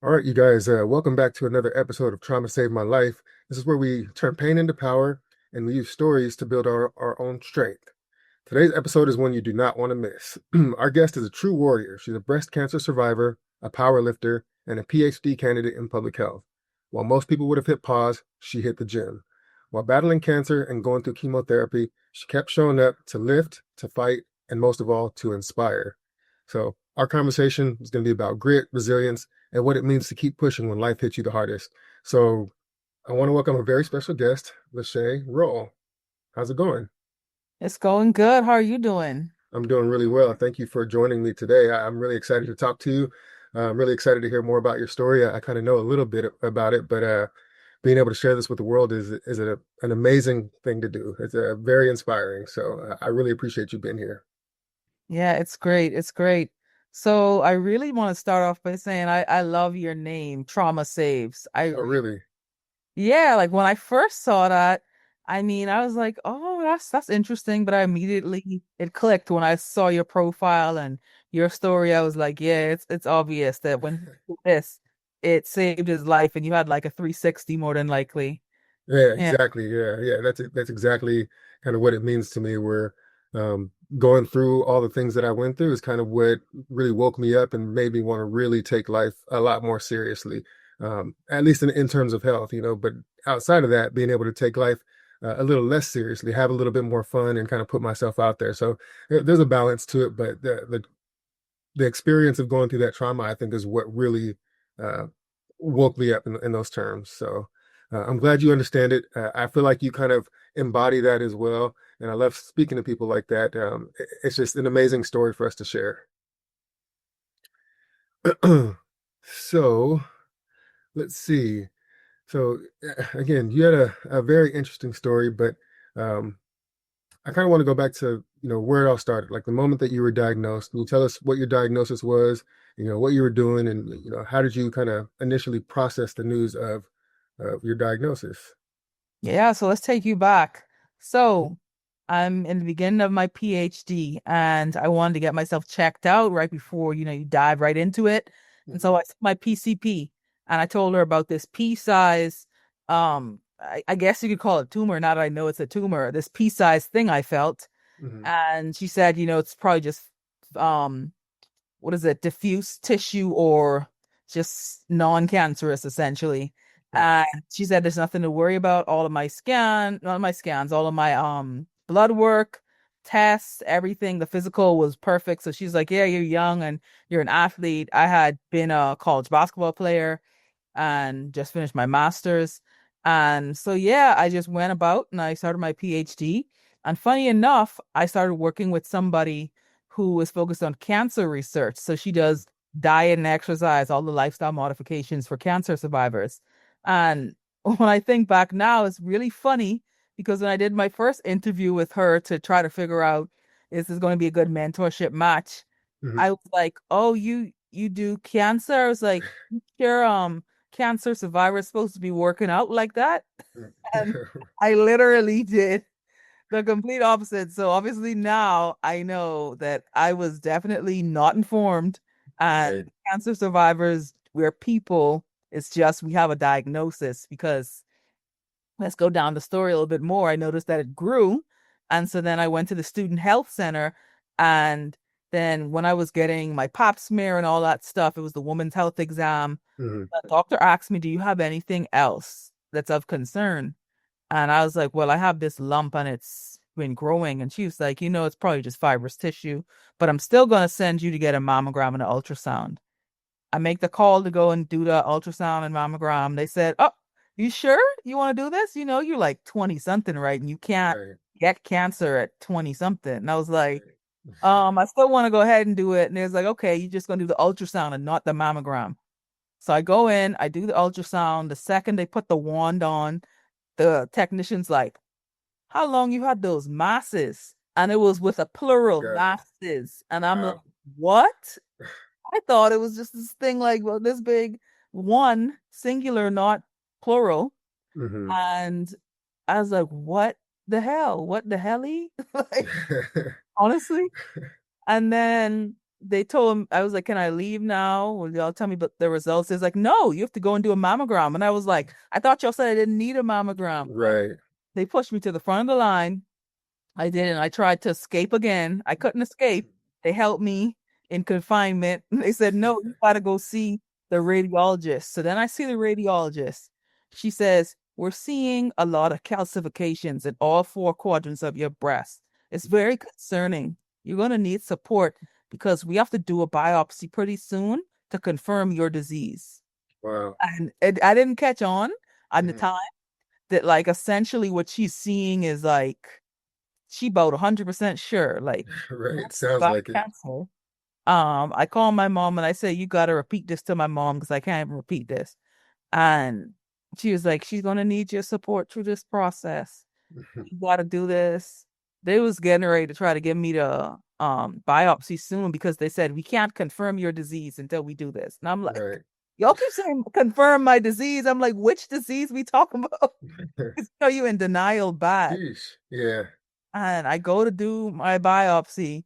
All right, you guys, welcome back to another episode of Trauma Saved My Life. This is where we turn pain into power and we use stories to build our own strength. Today's episode is one you do not want to miss. Our guest is a true warrior. She's a breast cancer survivor, a power lifter, and a PhD candidate in public health. While most people would have hit pause, she hit the gym. While battling cancer and going through chemotherapy, she kept showing up to lift, to fight, and most of all, to inspire. So, our conversation is going to be about grit, resilience, and what it means to keep pushing when life hits you the hardest. So I want to welcome a very special guest, Lachey Roll. How's it going? It's going good. How are you doing? I'm doing really well. Thank you for joining me today. I'm really excited to talk to you. I'm really excited to hear more about your story. I kind of know a little bit about it, but being able to share this with the world is an amazing thing to do. It's very inspiring. So I really appreciate you being here. Yeah, it's great. It's great. So I really want to start off by saying I love your name, Trauma Saves. Oh, really? Yeah, like when I first saw that, I was like, oh, that's interesting, but I immediately it clicked when I saw your profile and your story. I was like, yeah, it's obvious that when he did this, it saved his life and you had like a 360 more than likely. Yeah, Yeah. exactly. Yeah. That's exactly kind of what it means to me. Where going through all the things that I went through is kind of what really woke me up and made me want to really take life a lot more seriously. At least in terms of health, but outside of that, being able to take life a little less seriously, have a little bit more fun, and kind of put myself out there. So there's a balance to it, but the experience of going through that trauma, I think, is what really uh, woke me up in those terms. So I'm glad you understand it. I feel like you kind of embody that as well. And I love speaking to people like that. It's just an amazing story for us to share. So let's see. So again, you had a very interesting story, but um, I kind of want to go back to, where it all started, like the moment that you were diagnosed. Can you tell us what your diagnosis was, what you were doing, and, how did you kind of initially process the news of your diagnosis? Yeah, so let's take you back. So, I'm in the beginning of my PhD and I wanted to get myself checked out right before, you dive right into it. And so Mhm. I took my PCP and I told her about this pea-size, I guess you could call it tumor, now that I know it's a tumor, this pea-size thing I felt. Mhm. And she said, it's probably just, um, what is it, diffuse tissue or just non-cancerous essentially. Right. And she said there's nothing to worry about. All of my not my scans, all of my blood work, tests, everything, the physical was perfect. So she's like, yeah, you're young and you're an athlete. I had been a college basketball player and just finished my master's. And so yeah, I just went about and I started my PhD. And funny enough, I started working with somebody who is focused on cancer research. So she does diet and exercise, all the lifestyle modifications for cancer survivors. And when I think back now, it's really funny because when I did my first interview with her to try to figure out is this going to be a good mentorship match, Mhm. I was like, "Oh, you do cancer?" I was like, "Sure, cancer survivors supposed to be working out like that?" And I literally did the complete opposite. So obviously now I know that I was definitely not informed. Right. And cancer survivors, we're people. It's just we have a diagnosis because let's go down the story a little bit more. I noticed that it grew. And so then I went to the student health center. And then when I was getting my pap smear and all that stuff, it was the woman's health exam. Mhm. The doctor asked me, "Do you have anything else that's of concern?" And I was like, well, I have this lump and it's been growing. And she was like, it's probably just fibrous tissue, but I'm still going to send you to get a mammogram and an ultrasound. I make the call to go and do the ultrasound and mammogram. They said, "Oh, you sure you want to do this? You're like 20 something, right? And you can't Right. get cancer at 20 something." And I was like, Right. I still want to go ahead and do it. And it's like, okay, you're just going to do the ultrasound and not the mammogram. So I go in, I do the ultrasound. The second they put the wand on, the technician's like, "How long you had those masses?" And it was with a plural, Got it. masses. And I'm like, Wow. what? I thought it was just this thing like, well, this big, one, singular, not plural. Hmm. And I was like, what the hell? What the helly? Like, honestly. And then they told him, I was like, can I leave now? Will y'all tell me about the results? It's like, no, you have to go and do a mammogram. And I was like, I thought y'all said I didn't need a mammogram. Right. They pushed me to the front of the line. I did, and I tried to escape again. I couldn't escape. They held me in confinement. They said, no, you gotta go see the radiologist. So then I see the radiologist. She says, we're seeing a lot of calcifications in all four quadrants of your breast. It's very concerning. You're going to need support because we have to do a biopsy pretty soon to confirm your disease. Wow. And I didn't catch on at the Mhm. time that, like, essentially what she's seeing is like, she about 100% sure, like, Right. you Sounds got like it. cancer. I call my mom and I say, you got to repeat this to my mom because I can't even repeat this. And she was like, she's gonna need your support through this process. You gotta do this. They was getting ready to try to give me the biopsy soon because they said we can't confirm your disease until we do this. And I'm like, Right. y'all keep saying confirm my disease. I'm like, which disease we talking about? It's you in denial bad. Sheesh. Yeah. And I go to do my biopsy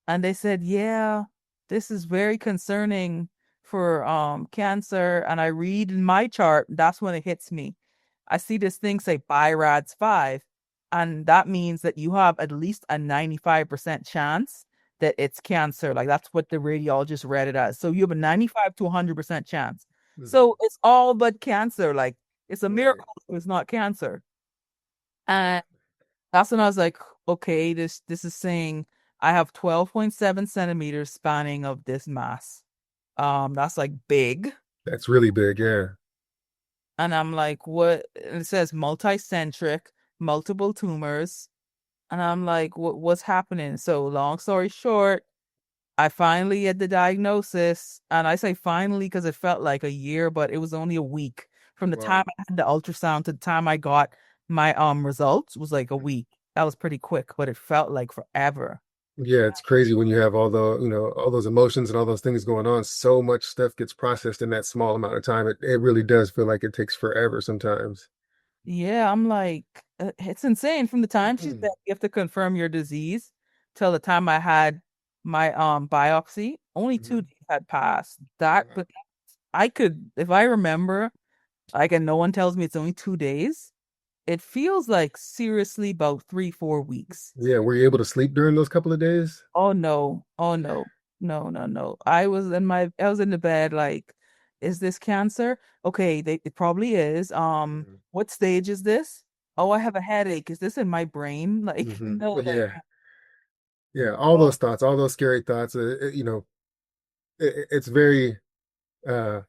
and they said, yeah, this is very concerning for cancer. And I read in my chart, that's when it hits me. I see this thing say BI-RADS 5, and that means that you have at least a 95% chance that it's cancer. Like, that's what the radiologist read it as. So you have a 95 to 100% chance. Mhm. So it's all but cancer. Like, it's a Right. miracle if it's not cancer. And that's when I was like, okay, this is saying I have 12.7 centimeters spanning of this mass. That's like big. That's really big. Yeah. And I'm like, what? And it says multicentric, multiple tumors. And I'm like, what's happening? So long story short, I finally had the diagnosis. And I say finally because it felt like a year, but it was only a week. From the time Wow. I had the ultrasound to the time I got my results was like a week. That was pretty quick, but it felt like forever. Yeah, it's crazy when you have all the, all those emotions and all those things going on. So much stuff gets processed in that small amount of time. It really does feel like it takes forever sometimes. Yeah, I'm like, it's insane. From the time she said Mhm. you have to confirm your disease till the time I had my biopsy, only 2 days had passed. That, Wow. but I could, if I remember, like, and no one tells me it's only 2 days, it feels like seriously about 3, 4 weeks. Yeah, were you able to sleep during those couple of days? Oh no, oh no, no, no, no. I was in the bed like, is this cancer? Okay, it probably is. Mhm. What stage is this? Oh, I have a headache. Is this in my brain? Like, no, like, Yeah, yeah, all those thoughts, all those scary thoughts. It's very. Uh,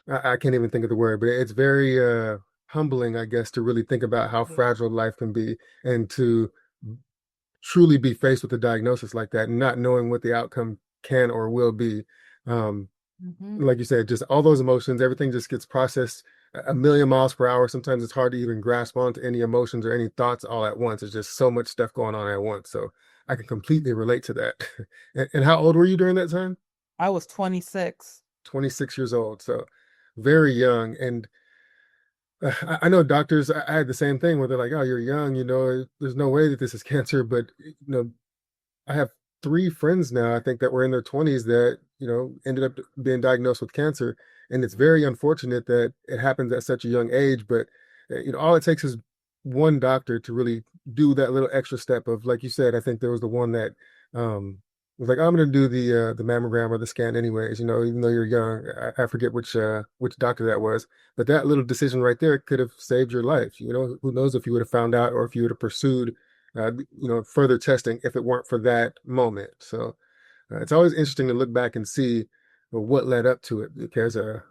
I can't even think of the word, but it's very humbling, I guess, to really think about how fragile life can be, and to truly be faced with a diagnosis like that, and not knowing what the outcome can or will be. Um, hmm like you said, just all those emotions, everything just gets processed a million miles per hour. Sometimes it's hard to even grasp onto any emotions or any thoughts all at once. There's just so much stuff going on at once. So I can completely relate to that. And how old were you during that time? I was 26. 26 years old. So very young. And I know doctors, I had the same thing where they're like, oh, you're young, there's no way that this is cancer. But, I have three friends now, I think, that were in their 20s that, ended up being diagnosed with cancer. And it's very unfortunate that it happens at such a young age. But, all it takes is one doctor to really do that little extra step of, like you said, I think there was the one that was like, I'm going to do the mammogram or the scan anyways, even though you're young. I forget which doctor that was. But that little decision right there could have saved your life. Who knows if you would have found out or if you would have pursued further testing if it weren't for that moment. So it's always interesting to look back and see what led up to it because a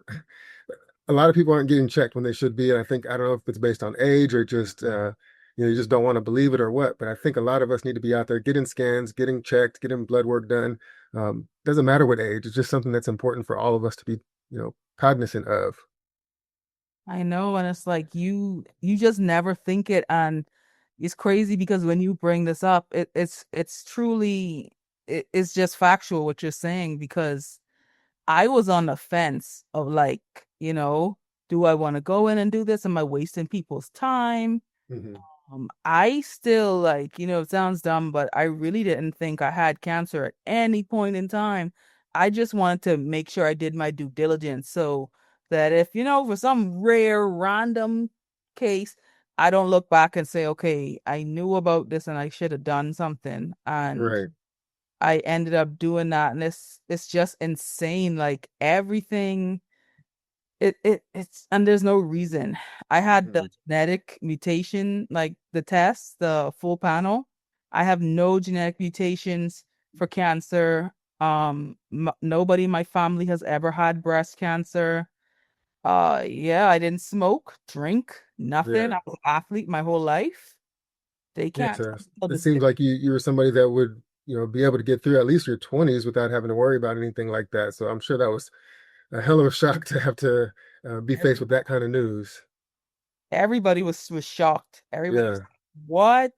lot of people aren't getting checked when they should be. And I don't know if it's based on age or just, you just don't want to believe it or what, but I think a lot of us need to be out there getting scans, getting checked, getting blood work done. Doesn't matter what age. It's just something that's important for all of us to be, cognizant of. I know, and it's like you just never think it, and it's crazy because when you bring this up, it's truly it's just factual what you're saying because I was on the fence of like, do I want to go in and do this? Am I wasting people's time? Hmm. I still like, it sounds dumb, but I really didn't think I had cancer at any point in time. I just wanted to make sure I did my due diligence so that if, for some rare random case, I don't look back and say, okay, I knew about this and I should have done something. And Right. I ended up doing that. And it's just insane. Like everything it's and there's no reason. I had the Mhm. genetic mutation, like the test, the full panel. I have no genetic mutations for cancer. Nobody in my family has ever had breast cancer. Yeah, I didn't smoke, drink, nothing. Yeah. I was an athlete my whole life. They Yeah. can't So tell it the seems like you were somebody that would, be able to get through at least your 20s without having to worry about anything like that. So I'm sure that was a hell of a shock to have to be faced with that kind of news. everybody was shocked. Everybody was Yeah. like, what?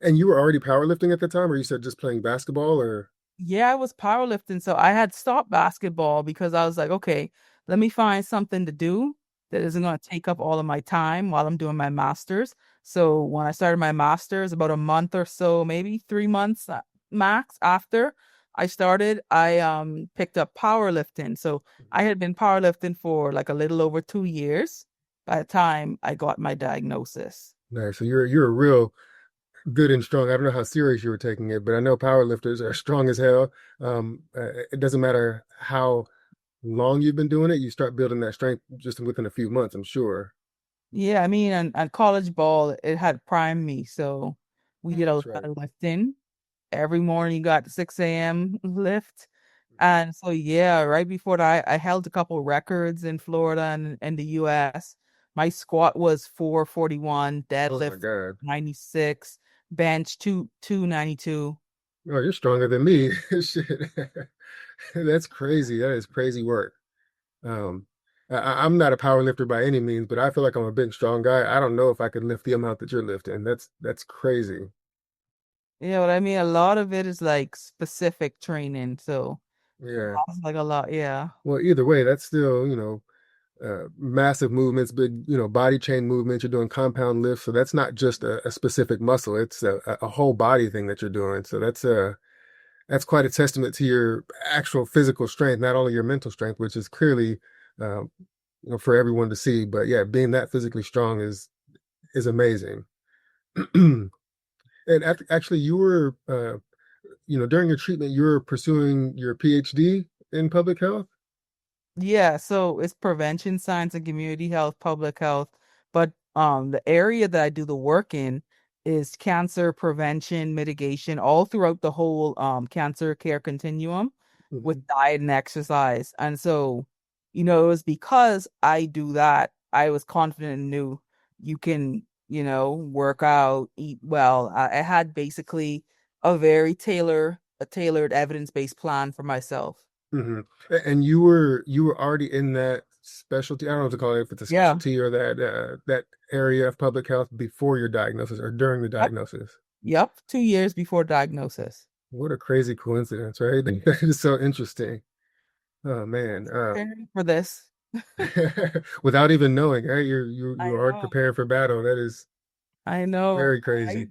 And you were already powerlifting at the time, or you said just playing basketball, or? Yeah, I was powerlifting. So I had stopped basketball because I was like, okay, let me find something to do that isn't going to take up all of my time while I'm doing my master's. So when I started my master's, about a month or so, maybe 3 months max after I started, I picked up powerlifting. So I had been powerlifting for like a little over 2 years by the time I got my diagnosis. Nice. So you're a real good and strong. I don't know how serious you were taking it, but I know powerlifters are strong as hell. It doesn't matter how long you've been doing it, you start building that strength just within a few months, I'm sure. Yeah, I mean, and college ball, it had primed me. So we did a lot That's right. of lifting. Every morning you got 6 a.m. lift. And so, yeah, right before that, I held a couple records in Florida and the US. My squat was 441, Oh my deadlift God. 96, bench 292. Oh, you're stronger than me. Shit. That's crazy. That is crazy work. Um, I'm not a power lifter by any means, but I feel like I'm a big, strong guy. I don't know if I could lift the amount that you're lifting. That's crazy. Yeah, what I mean, a lot of it is like specific training. So Yeah. that's like a lot. Yeah. Well, either way, that's still, massive movements, big, body chain movements. You're doing compound lifts, so that's not just a specific muscle. It's a whole body thing that you're doing. So that's quite a testament to your actual physical strength, not only your mental strength, which is clearly, um, for everyone to see. But yeah, being that physically strong is amazing. And actually, you were, during your treatment, you were pursuing your PhD in public health. Yeah, so it's prevention science and community health, public health, but the area that I do the work in is cancer prevention, mitigation, all throughout the whole cancer care continuum Mhm. with diet and exercise. And so, it was because I do that, I was confident and knew you can, work out, eat well. I had basically a tailored evidence-based plan for myself. Hmm. And you were already in that specialty. I don't know what to call it, if it's a Yeah. specialty or that area of public health before your diagnosis or during the diagnosis. Yep, 2 years before diagnosis. What a crazy coincidence, right? That is so interesting. Oh man. Preparing for this. Without even knowing, right? You're I already know. preparing for battle. That is I know. very I crazy.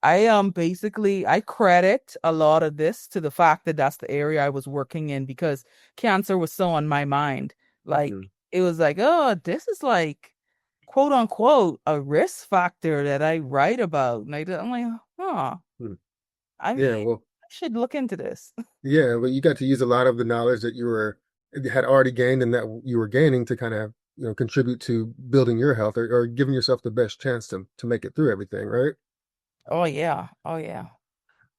I basically I credit a lot of this to the fact that that's the area I was working in because cancer was so on my mind. Like Mhm. it was like, oh, this is like quote unquote a risk factor that I write about. And I'm like, huh, Hmm. I mean, Yeah, well, I should look into this. yeah, but you got to use a lot of the knowledge that you had already gained and that you were gaining to kind of, contribute to building your health or giving yourself the best chance to make it through everything, right? Oh yeah. Oh yeah.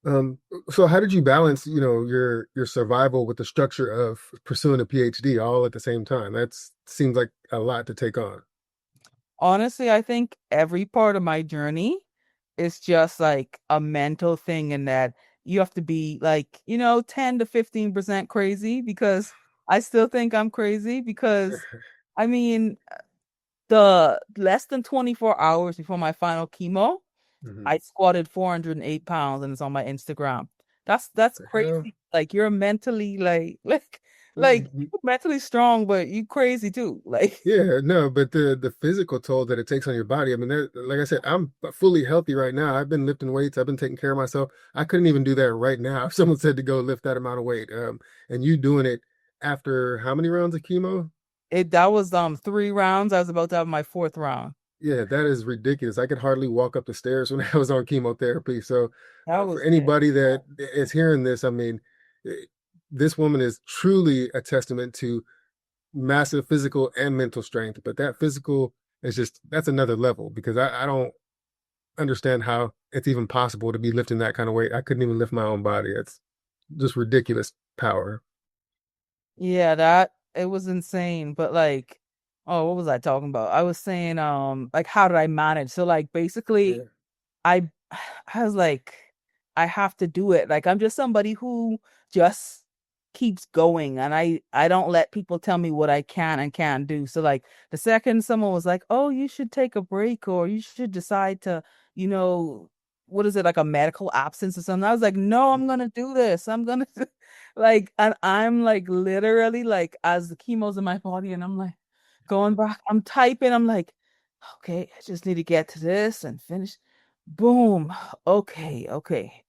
Um, so how did you balance, your survival with the structure of pursuing a PhD all at the same time? That seems like a lot to take on. Honestly, I think every part of my journey is just like a mental thing in that you have to be like, 10 to 15% crazy because I still think I'm crazy because I mean, the less than 24 hours before my final chemo, Hmm. I squatted 408 pounds and it's on my Instagram. That's The hell? crazy. Like you're mentally like like Like you're mentally strong, but you crazy too. Like Yeah, no, but the physical toll that it takes on your body. I mean, like I said, I'm fully healthy right now. I've been lifting weights. I've been taking care of myself. I couldn't even do that right now if someone said to go lift that amount of weight. And you doing it after how many rounds of chemo? that was 3 rounds. I was about to have my fourth round. Yeah, that is ridiculous. I could hardly walk up the stairs when I was on chemotherapy. So, That for was anybody that is hearing this, I mean, eh, this woman is truly a testament to massive physical and mental strength. But that physical is just, that's another level because I don't understand how it's even possible to be lifting that kind of weight. I couldn't even lift my own body. It's just ridiculous power. yeah, that it was insane. But like, oh, what was I talking about? I was saying, like how did I manage? So like basically Yeah. I I was like, I have to do it. Like I'm just somebody who just keeps going and I don't let people tell me what I can and can't do. So like the second someone was like, "Oh, you should take a break or you should decide to, you know, what is it like a medical absence or something?" I was like, "No, I'm gonna do this. I'm gonna like and I'm like literally like as the chemo's in my body and I'm like going back, I'm typing, I'm like, okay, I just need to get to this and finish. Boom. Okay, okay.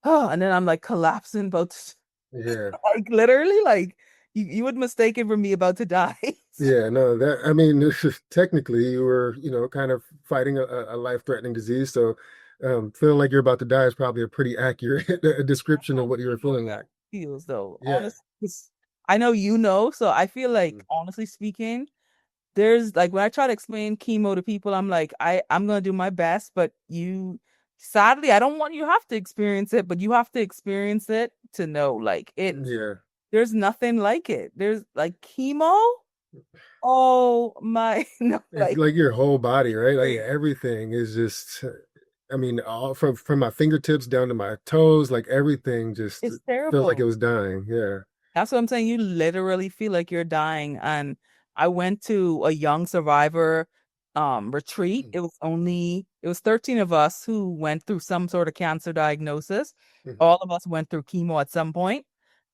Oh, and then I'm like collapsing, about to, Yeah. like literally, like you would mistake it for me about to die. Yeah, no, that I mean, technically you were, kind of fighting a life-threatening disease. So, feeling like you're about to die is probably a pretty accurate description of what you were feeling like. Feels though, Yeah. honestly, 'cause I know you know, so I feel like honestly speaking, there's like when I try to explain chemo to people, I'm like, I'm gonna do my best, but you sadly, I don't want you have to experience it, but you have to experience it to know like Yeah. there's nothing like it. There's like chemo. Oh my no, It's like like your whole body, right? Like everything is just, I mean, all from my fingertips down to my toes, like everything just it's felt like it terrible. was dying. Yeah. That's what I'm saying. You literally feel like you're dying. And I went to a young survivor retreat. It was 13 of us who went through some sort of cancer diagnosis. Mhm. All of us went through chemo at some point.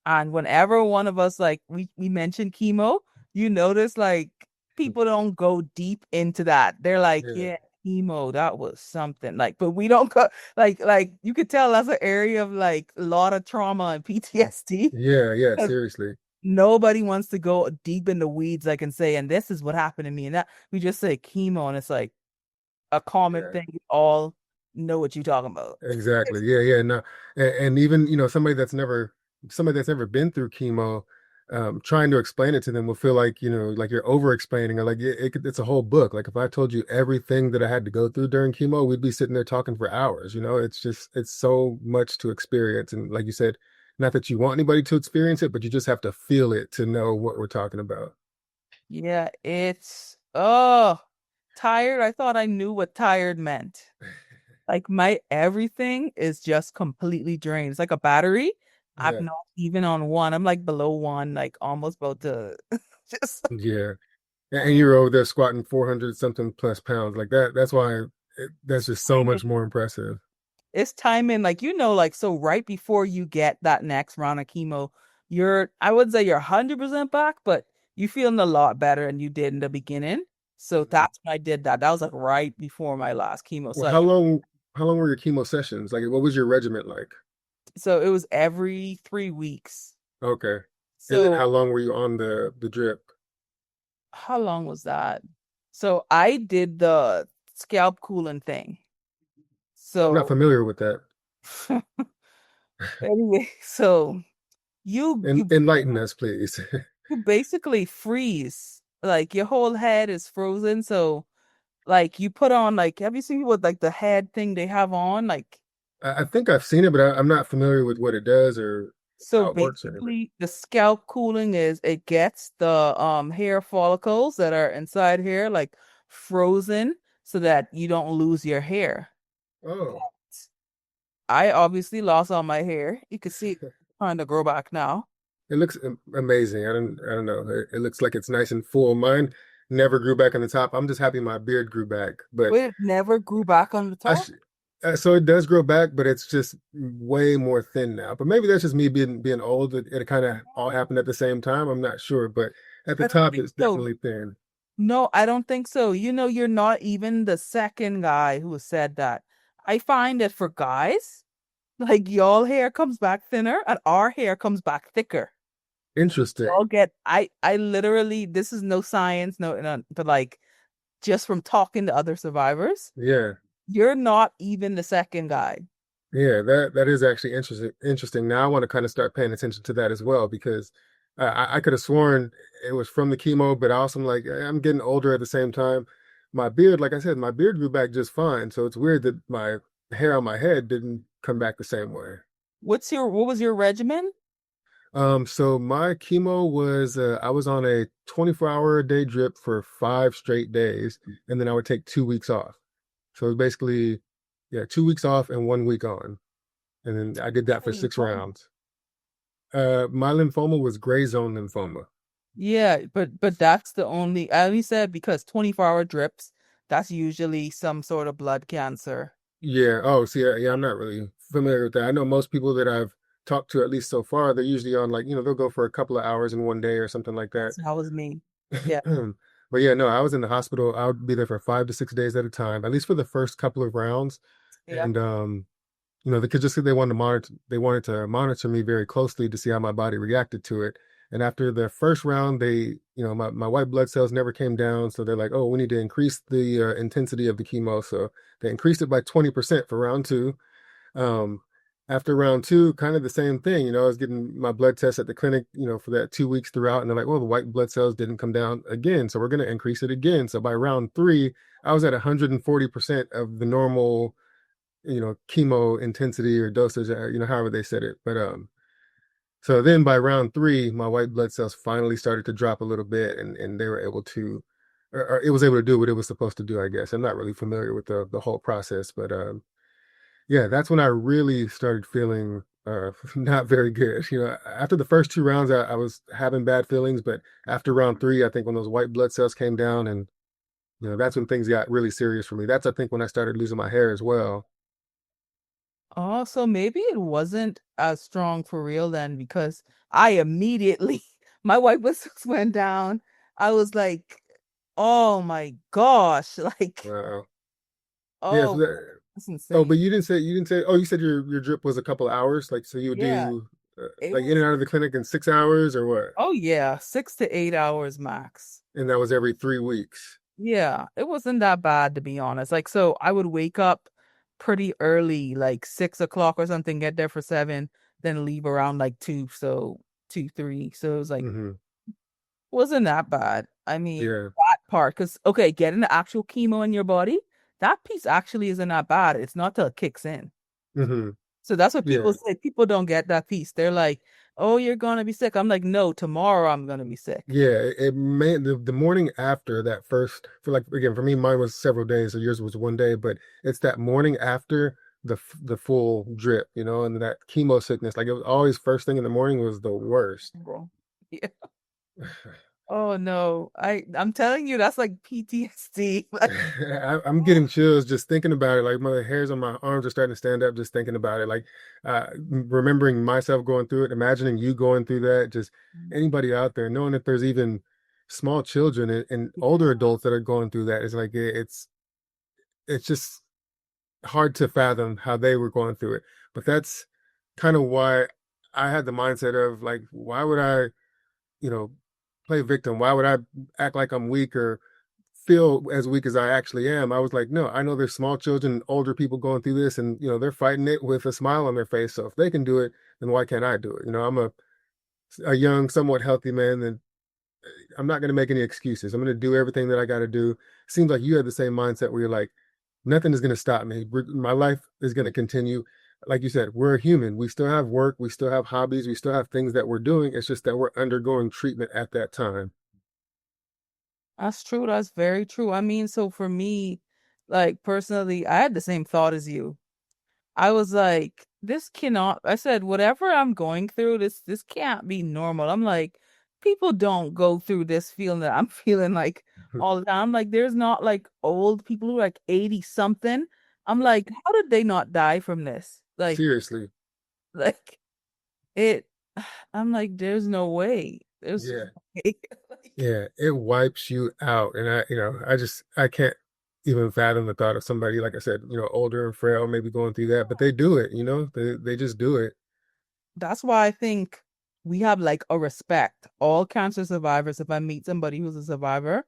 And whenever one of us like we mentioned chemo, you notice like people don't go deep into that. They're like, Yeah. yeah, chemo, that was something. Like, but we don't go like you could tell that's an area of like a lot of trauma and PTSD. Yeah, yeah, seriously. Nobody wants to go deep in the weeds, like and say, and this is what happened to me. And that we just say chemo, and it's like a common Yeah. thing. You all know what you're talking about. Exactly. Yeah, yeah. No, and even somebody that's never been through chemo, trying to explain it to them will feel like like you're over explaining or like it's a whole book. Like if I told you everything that I had to go through during chemo, we'd be sitting there talking for hours. It's so much to experience, and like you said, not that you want anybody to experience it, but you just have to feel it to know what we're talking about. Yeah, it's oh tired. I thought I knew what tired meant. Like my everything is just completely drained. It's like a battery. I'm Yeah, not even on one. I'm like below one, like almost about to just yeah. And you're over there squatting 400 something plus pounds like that. That's why that's just so much more impressive. it's timing, like like so right before you get that next round of chemo, I would say you're 100% back, but you feeling a lot better than you did in the beginning. So Mhm. that's when I did that. That was like right before my last chemo. Well, So how long were your chemo sessions? Like, what was your regimen like? it was every 3 weeks. Okay. And then how So long were you on the drip? how long was that? So I did the scalp cooling thing. I'm not So familiar with that. anyway, so you En you enlighten us, please. you basically freeze. Like your whole head is frozen. So like you put on like have you seen what like the head thing they have on? Like I think I've seen it, but I'm not familiar with what it does or so how it works or anything. basically the scalp cooling is it gets the hair follicles that are inside here like frozen so that you don't lose your hair. Oh, I obviously lost all my hair. You can see it trying to grow back now. it looks amazing. I don't know. It looks like it's nice and full. Mine never grew back on the top. I'm just happy my beard grew back, but But it never grew back on the I sh top. So it does grow back, but it's just way more thin now. But maybe that's just me being old. It kind of all happened at the same time. I'm not sure, but at the I don't top, think it's so. definitely thin. No, I don't think so. You know, you're not even the second guy who said that. I find that for guys, like y'all hair comes back thinner and our hair comes back thicker. Interesting. Y'all get I literally this is no science, no, but like just from talking to other survivors, Yeah. you're not even the second guy. Yeah, that is actually interesting. Interesting. Now I want to kind of start paying attention to that as well because I could have sworn it was from the chemo, but I also am like I'm getting older at the same time. My beard, like I said, my beard grew back just fine. So it's weird that my hair on my head didn't come back the same way. What was your regimen? So my chemo was I was on a 24-hour a day drip for 5 straight days, and then I would take 2 weeks off. So it was basically, yeah, 2 weeks off and 1 week on. And then I did that for six rounds. My lymphoma was gray zone lymphoma. Yeah, but that's the only I only said because 24-hour drips, that's usually some sort of blood cancer. Yeah. Oh, see, yeah, I'm not really familiar with that. I know most people that I've talked to, at least so far, they're usually on like, they'll go for a couple of hours in one day or something like that. That was me. Yeah. But yeah, no, I was in the hospital. I would be there for 5 to 6 days at a time, at least for the first couple of rounds. Yeah. And they could just they wanted to monitor me very closely to see how my body reacted to it. And after the first round, my white blood cells never came down, so they're like, oh, we need to increase the intensity of the chemo. So they increased it by 20% for round two. Um, After round two, kind of the same thing. I was getting my blood tests at the clinic, for that 2 weeks throughout, and they're like, well, the white blood cells didn't come down again, so we're going to increase it again. So by round three, I was at 140% of the normal chemo intensity or dosage, however they said it. But so then by round three, my white blood cells finally started to drop a little bit, and they were able to, or it was able to do what it was supposed to do, I guess. I'm not really familiar with the whole process, but yeah, that's when I really started feeling not very good. After the first two rounds, I was having bad feelings, but after round three, I think when those white blood cells came down, and that's when things got really serious for me. That's I think when I started losing my hair as well. Oh, so maybe it wasn't as strong for real then because I immediately my white whistles went down. I was like, oh my gosh, like, Wow. Yeah. So oh, that, that's oh, but insane. you didn't say. Oh, you said your drip was a couple hours. Like, so you would Yeah, do it like in was, and out of the clinic in 6 hours or what? oh yeah, 6 to 8 hours max. And that was every 3 weeks. Yeah, it wasn't that bad to be honest. Like, so I would wake up pretty early, like 6 o'clock or something, get there for 7, then leave around like 2, so 2, 3. So it was like Hmm. wasn't that bad. I mean, Yeah. that part, because okay, getting the actual chemo in your body, that piece actually isn't that bad. It's not till it kicks in. Hmm. So that's what people Yeah. say. People don't get that piece. They're like, "Oh, you're gonna be sick." I'm like, "No, tomorrow I'm gonna be sick." Yeah. It may the morning after that first for like again for me mine was several days. So yours was one day, but it's that morning after the full drip, and that chemo sickness. Like it was always first thing in the morning was the worst. Bro. Yeah. Oh no. I'm telling you, that's like PTSD. Like, I'm getting chills just thinking about it. Like my hairs on my arms are starting to stand up just thinking about it. Like remembering myself going through it, imagining you going through that, just anybody out there, knowing that there's even small children and older adults that are going through that. It's like it's just hard to fathom how they were going through it. But that's kind of why I had the mindset of like, why would I, you know, play victim? Why would I act like I'm weak or feel as weak as I actually am? I was like, no, I know there's small children and older people going through this and they're fighting it with a smile on their face. So if they can do it, then why can't I do it? I'm a young, somewhat healthy man, and I'm not going to make any excuses. I'm going to do everything that I got to do. Seems like you have the same mindset where you're like, nothing is going to stop me. My life is going to continue. Like you said, we're human. We still have work. We still have hobbies. We still have things that we're doing. It's just that we're undergoing treatment at that time. that's true. That's very true. I mean, so for me, like personally, I had the same thought as you. I was like, this cannot, I said, whatever I'm going through, this can't be normal. I'm like, people don't go through this feeling that I'm feeling like all the time. Like, there's not like old people who are like 80 something. I'm like, how did they not die from this? Seriously. Like it. I'm like, there's no way. There's Yeah. no way. Like, Yeah, it wipes you out. And I can't even fathom the thought of somebody, like I said, older and frail, maybe going through that, but they do it, they just do it. that's why I think we have like a respect. All cancer survivors, if I meet somebody who's a survivor,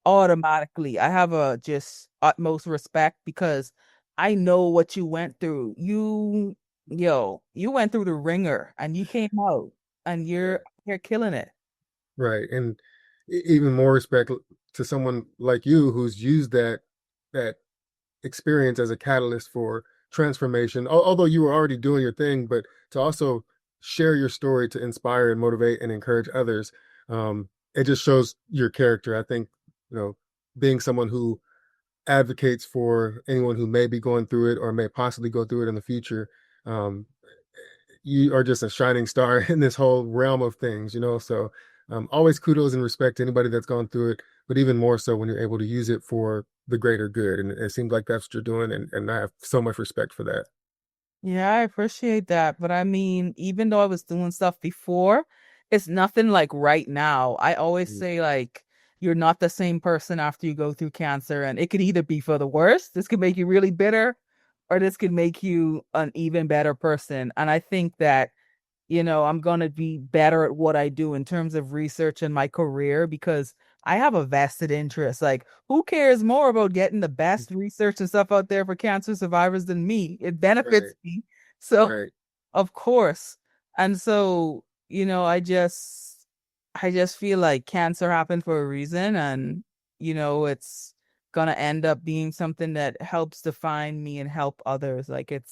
automatically I have a just utmost respect because I know what you went through. You went through the ringer and you came out and Yeah. you're killing it. Right. And even more respect to someone like you who's used that experience as a catalyst for transformation. Although you were already doing your thing, but to also share your story to inspire and motivate and encourage others, it just shows your character. I think, being someone who advocates for anyone who may be going through it or may possibly go through it in the future, um, you are just a shining star in this whole realm of things. So always kudos and respect to anybody that's gone through it, but even more so when you're able to use it for the greater good. And it seems like that's what you're doing. And I have so much respect for that. Yeah, I appreciate that. But I mean, even though I was doing stuff before, it's nothing like right now. I always Mm. say, like, you're not the same person after you go through cancer. And it could either be for the worse, this could make you really bitter, or this could make you an even better person. And I think that I'm going to be better at what I do in terms of research in my career because I have a vested interest. Like, who cares more about getting the best research and stuff out there for cancer survivors than me? It benefits Right, me. So, right. of course. And so, I just feel like cancer happened for a reason and it's going to end up being something that helps define me and help others. Like it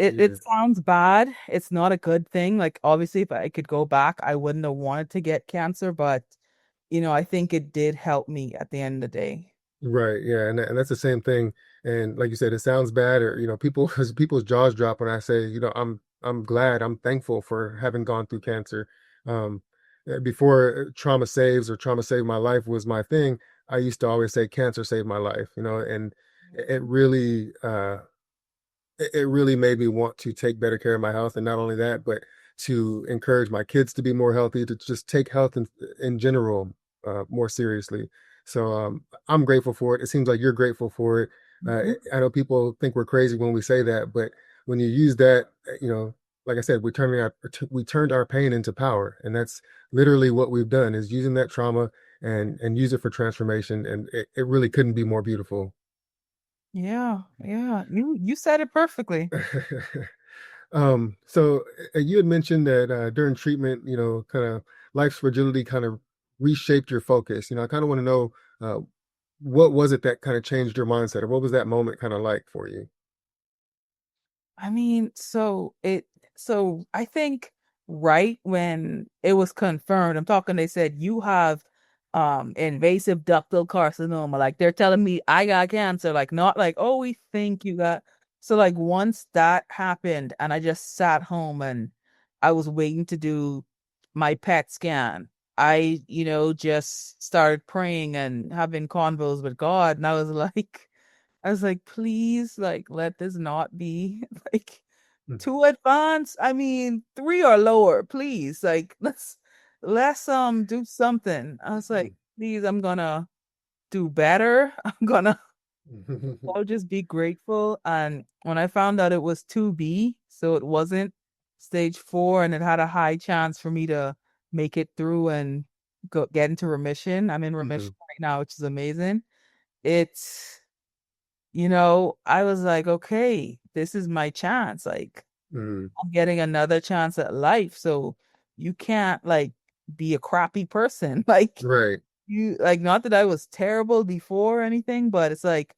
Yeah. sounds bad. It's not a good thing. Like obviously if I could go back, I wouldn't have wanted to get cancer, but I think it did help me at the end of the day. Right. Yeah. And that's the same thing. And like you said, it sounds bad, or people's jaws drop when I say, I'm glad, I'm thankful for having gone through cancer. Um, Before trauma saves or trauma saved my life was my thing, I used to always say cancer saved my life. And it really it really made me want to take better care of my health, and not only that, but to encourage my kids to be more healthy, to just take health in general more seriously. So I'm grateful for it. It seems like you're grateful for it. Mhm. I know people think we're crazy when we say that, but when you use that, like I said, we turned our pain into power, and that's literally what we've done is using that trauma and use it for transformation, and it really couldn't be more beautiful. Yeah, yeah. You said it perfectly. So you had mentioned that during treatment, kind of life's fragility kind of reshaped your focus. I kind of want to know uh, what was it that kind of changed your mindset, or what was that moment kind of like for you? I mean, so I think right when it was confirmed, I'm talking, they said you have invasive ductal carcinoma. Like they're telling me I got cancer, like not like, oh, we think you got. So like once that happened and I just sat home and I was waiting to do my PET scan, just started praying and having convos with God, and I was like, please, like, let this not be like Mhm. too advanced. I mean, three or lower, please. Like, let's do something. I was like, please, I'm gonna do better. I'll just be grateful. And when I found out it was 2B, so it wasn't stage 4, and it had a high chance for me to make it through and get into remission. I'm in remission Mhm. right now, which is amazing. It's I was like, okay, this is my chance. Like, Mhm. I'm getting another chance at life. So you can't like be a crappy person. Like Right. not that I was terrible before or anything, but it's like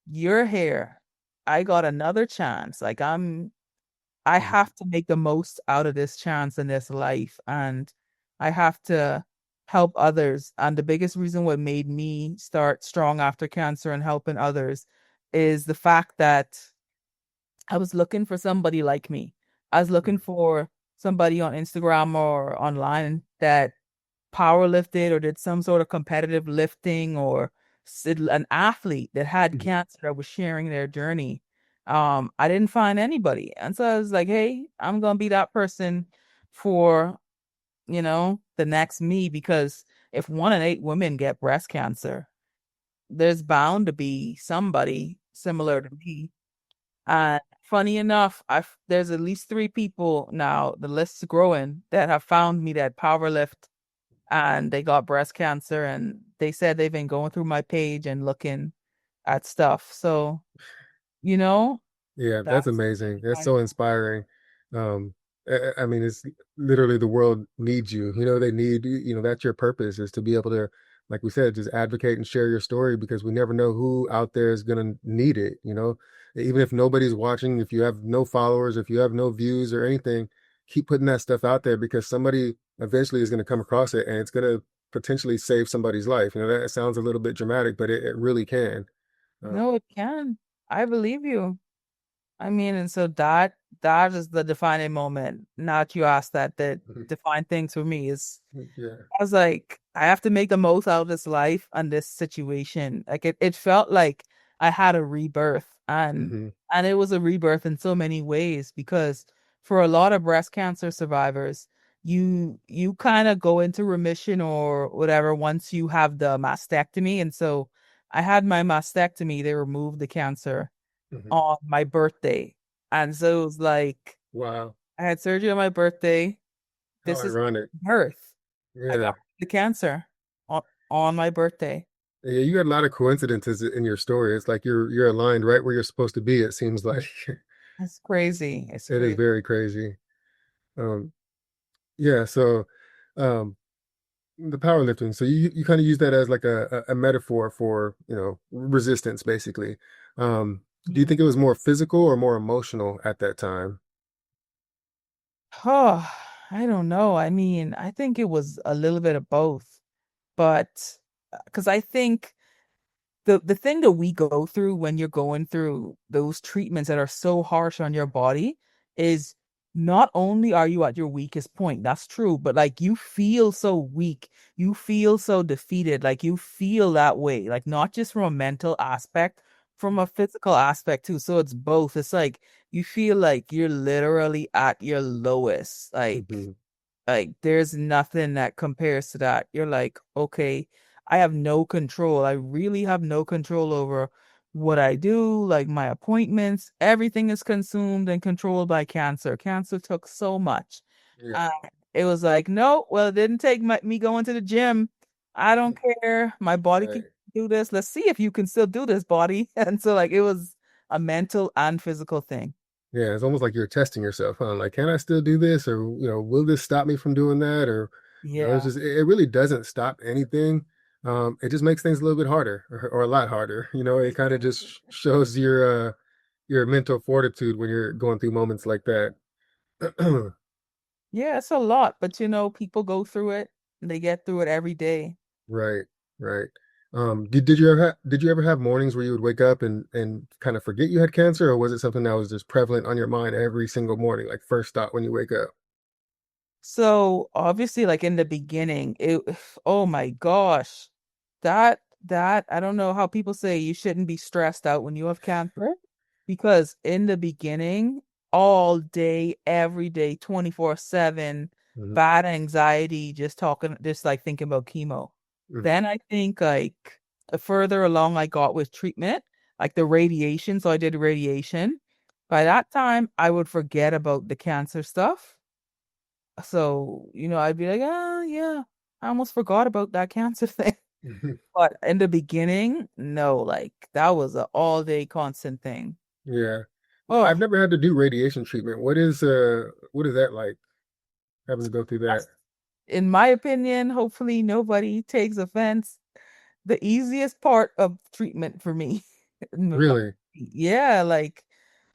you're here. I got another chance. Like I Mhm. have to make the most out of this chance in this life, and I have to help others. And the biggest reason what made me start strong after cancer and helping others is the fact that I was looking for somebody like me. I was looking for somebody on Instagram or online that power lifted or did some sort of competitive lifting or an athlete that had Mhm. cancer that was sharing their journey. I didn't find anybody. And so I was like, hey, I'm gonna be that person for, the next me, because if 1 in 8 women get breast cancer, there's bound to be somebody similar to me. And funny enough, there's at least 3 people now, the list's growing, that have found me that power lift and they got breast cancer, and they said they've been going through my page and looking at stuff. So, you know, Yeah, that's that's amazing. That's so inspiring. I mean, it's literally the world needs you. They need, that's your purpose is to be able to, like we said, just advocate and share your story because we never know who out there is going to need it. Even if nobody's watching, if you have no followers, if you have no views or anything, keep putting that stuff out there because somebody eventually is going to come across it and it's going to potentially save somebody's life. That sounds a little bit dramatic, but it really can. no, it can. I believe you. I mean, and so that is the defining moment. Not you asked that define things for me is Yeah. I was like, I have to make the most out of this life and this situation. Like it felt like I had a rebirth, and Hmm. it was a rebirth in so many ways because for a lot of breast cancer survivors, you kind of go into remission or whatever once you have the mastectomy. And so I had my mastectomy, they removed the cancer Hmm. on my birthday. And so it was like Wow. I had surgery on my birthday. How This is ironic. birth. I Yeah. got the cancer on my birthday. Yeah, you got a lot of coincidences in your story. It's like you're aligned right where you're supposed to be, it seems like. It's crazy. It's It is crazy. very crazy. Um, yeah, so um the powerlifting. So you kind of use that as like a metaphor for, resistance basically. Do you Mhm. think it was more physical or more emotional at that time? Oh, I don't know. I mean, I think it was a little bit of both, but because I think the thing that we go through when you're going through those treatments that are so harsh on your body is not only are you at your weakest point, that's true, but like you feel so weak, you feel so defeated, like you feel that way, like not just from a mental aspect, from a physical aspect too. So it's both. It's like you feel like you're literally at your lowest, Hmm. like there's nothing that compares to that. You're like, okay, I have no control. I really have no control over what I do, like my appointments. Everything is consumed and controlled by cancer. Cancer took so much. Yeah. Uh, it was like, no, well, it didn't take me going to the gym. I don't care. My body can Right. do this. Let's see if you can still do this, body. And so, like, it was a mental and physical thing. Yeah, it's almost like you're testing yourself, huh? Like, can I still do this, or will this stop me from doing that, or it's Yeah. just it really doesn't stop anything. It just makes things a little bit harder, or a lot harder. It kind of just shows your mental fortitude when you're going through moments like that. Yeah, it's a lot, but people go through it. They get through it every day. Right, right. Did you ever have mornings where you would wake up and kind of forget you had cancer, or was it something that was just prevalent on your mind every single morning, like first thought when you wake up? So obviously, like in the beginning, oh my gosh, that I don't know how people say you shouldn't be stressed out when you have cancer, because in the beginning, all day, every day, 24/7, Hmm. bad anxiety, just like thinking about chemo. Hmm. Then I think like the further along I got with treatment, like the radiation, so I did radiation. By that time, I would forget about the cancer stuff. So, I'd be like, oh, yeah, I almost forgot about that cancer thing. But in the beginning, no, like that was an all day constant thing. Yeah. Oh, I've never had to do radiation treatment. What is that like? Having to go through that? that's, in my opinion, hopefully nobody takes offense. The easiest part of treatment for me. Really? Yeah, like,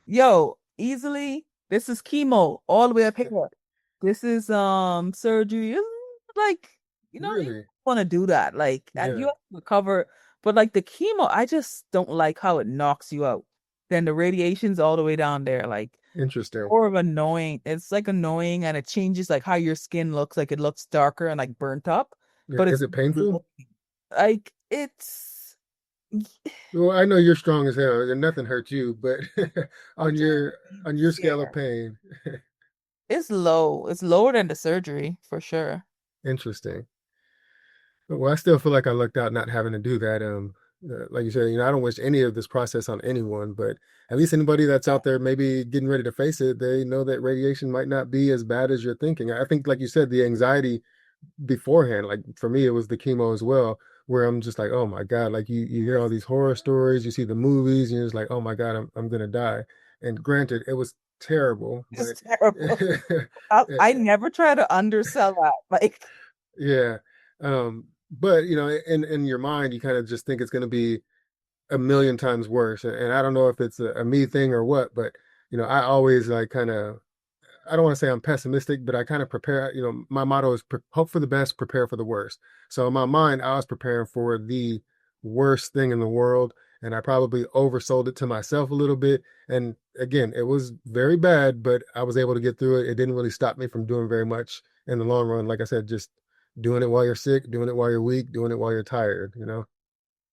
yo, easily, this is chemo all the way up here. This is surgery. Like, you Really? want to do that. Like, you Yeah. have to recover. But like the chemo, I just don't like how it knocks you out. Then the radiation's all the way down there. Like, Interesting. more of annoying. It's like annoying and it changes like how your skin looks. Like it looks darker and like burnt up. Yeah. But Is it's it painful? like it's Well, I know you're strong as hell, and nothing hurt you, but I'm on just your scale of scared. pain, It's low. It's lower than the surgery for sure. interesting. Well, I still feel like I lucked out not having to do that. Like you said, I don't wish any of this process on anyone, but at least anybody that's out there maybe getting ready to face it, they know that radiation might not be as bad as you're thinking. I think, like you said, the anxiety beforehand, like for me, it was the chemo as well, where I'm just like, oh my God, like you hear all these horror stories, you see the movies, and you're just like, oh my God, I'm gonna die. And granted, it was terrible, It's but terrible. I never try to undersell that. Like, yeah. But in your mind, you kind of just think it's gonna be a million times worse. And I don't know if it's a me thing or what, but I always like kind of I don't want to say I'm pessimistic, but I kind of prepare. My motto is hope for the best, prepare for the worst. So in my mind, I was preparing for the worst thing in the world, and I probably oversold it to myself a little bit. And again, it was very bad, but I was able to get through it. It didn't really stop me from doing very much in the long run. Like I said, just doing it while you're sick, doing it while you're weak, doing it while you're tired.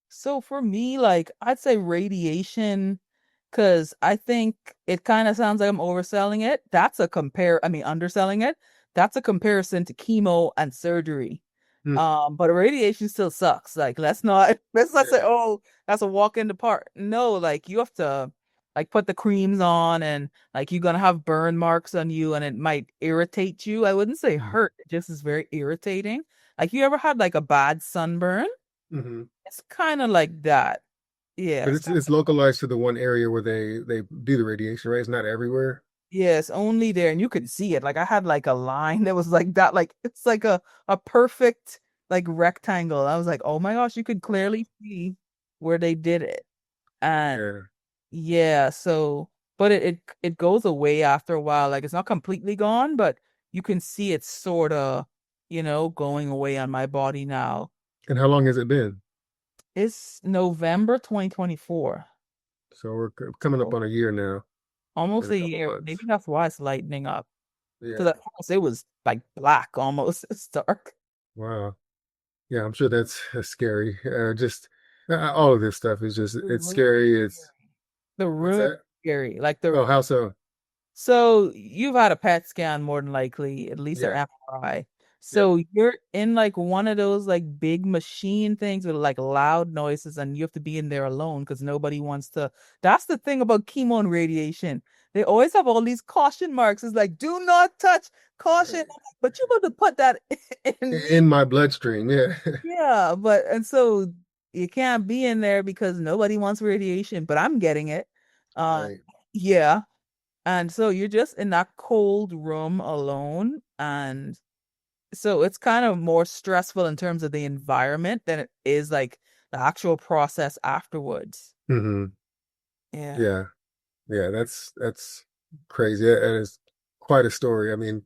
so for me, like, I'd say radiation, because I think it kind of sounds like I'm overselling it. I mean, underselling it. That's a comparison to chemo and surgery. Hmm. But radiation still sucks. Like, let's not say, Yeah. oh, that's a walk in the park. No, like you have to like put the creams on, and like you're gonna have burn marks on you, and it might irritate you. I wouldn't say hurt, it just is very irritating. Like, you ever had like a bad sunburn? Mm-hmm. It's kind of like that. But Yes. it's localized to the one area where they do the radiation, right? It's not everywhere. Yes, only there, and you could see it. Like, I had like a line that was like that, like it's like a perfect like rectangle. I was like, oh my gosh, you could clearly see where they did it. And Yeah. yeah, so but it goes away after a while. Like, it's not completely gone, but you can see it sort of, going away on my body now. And how long has it been? It's November 2024. So we're coming up So on a year now in almost a a couple year. months. Maybe that's why it's lightening up. Because Yeah. at first it was like black almost. It's dark. Wow. Yeah, I'm sure that's scary. Just all of this stuff is just The it's room, scary. It's the what's room is that? scary. Like the Oh, how so? So you've had a PET scan more than likely, at least an Yeah. MRI. Yep. So you're in like one of those like big machine things with like loud noises, and you have to be in there alone because nobody wants to. That's the thing about chemo and radiation. They always have all these caution marks. It's like, do not touch, caution. Right. But you got to put that in me. In my bloodstream. Yeah. Yeah, but and so you can't be in there because nobody wants radiation, but I'm getting it. Uh, Right. yeah. And so you're just in that cold room alone. And so it's kind of more stressful in terms of the environment than it is like the actual process afterwards. Hmm. Yeah. Yeah. Yeah. That's crazy. That is quite a story. I mean,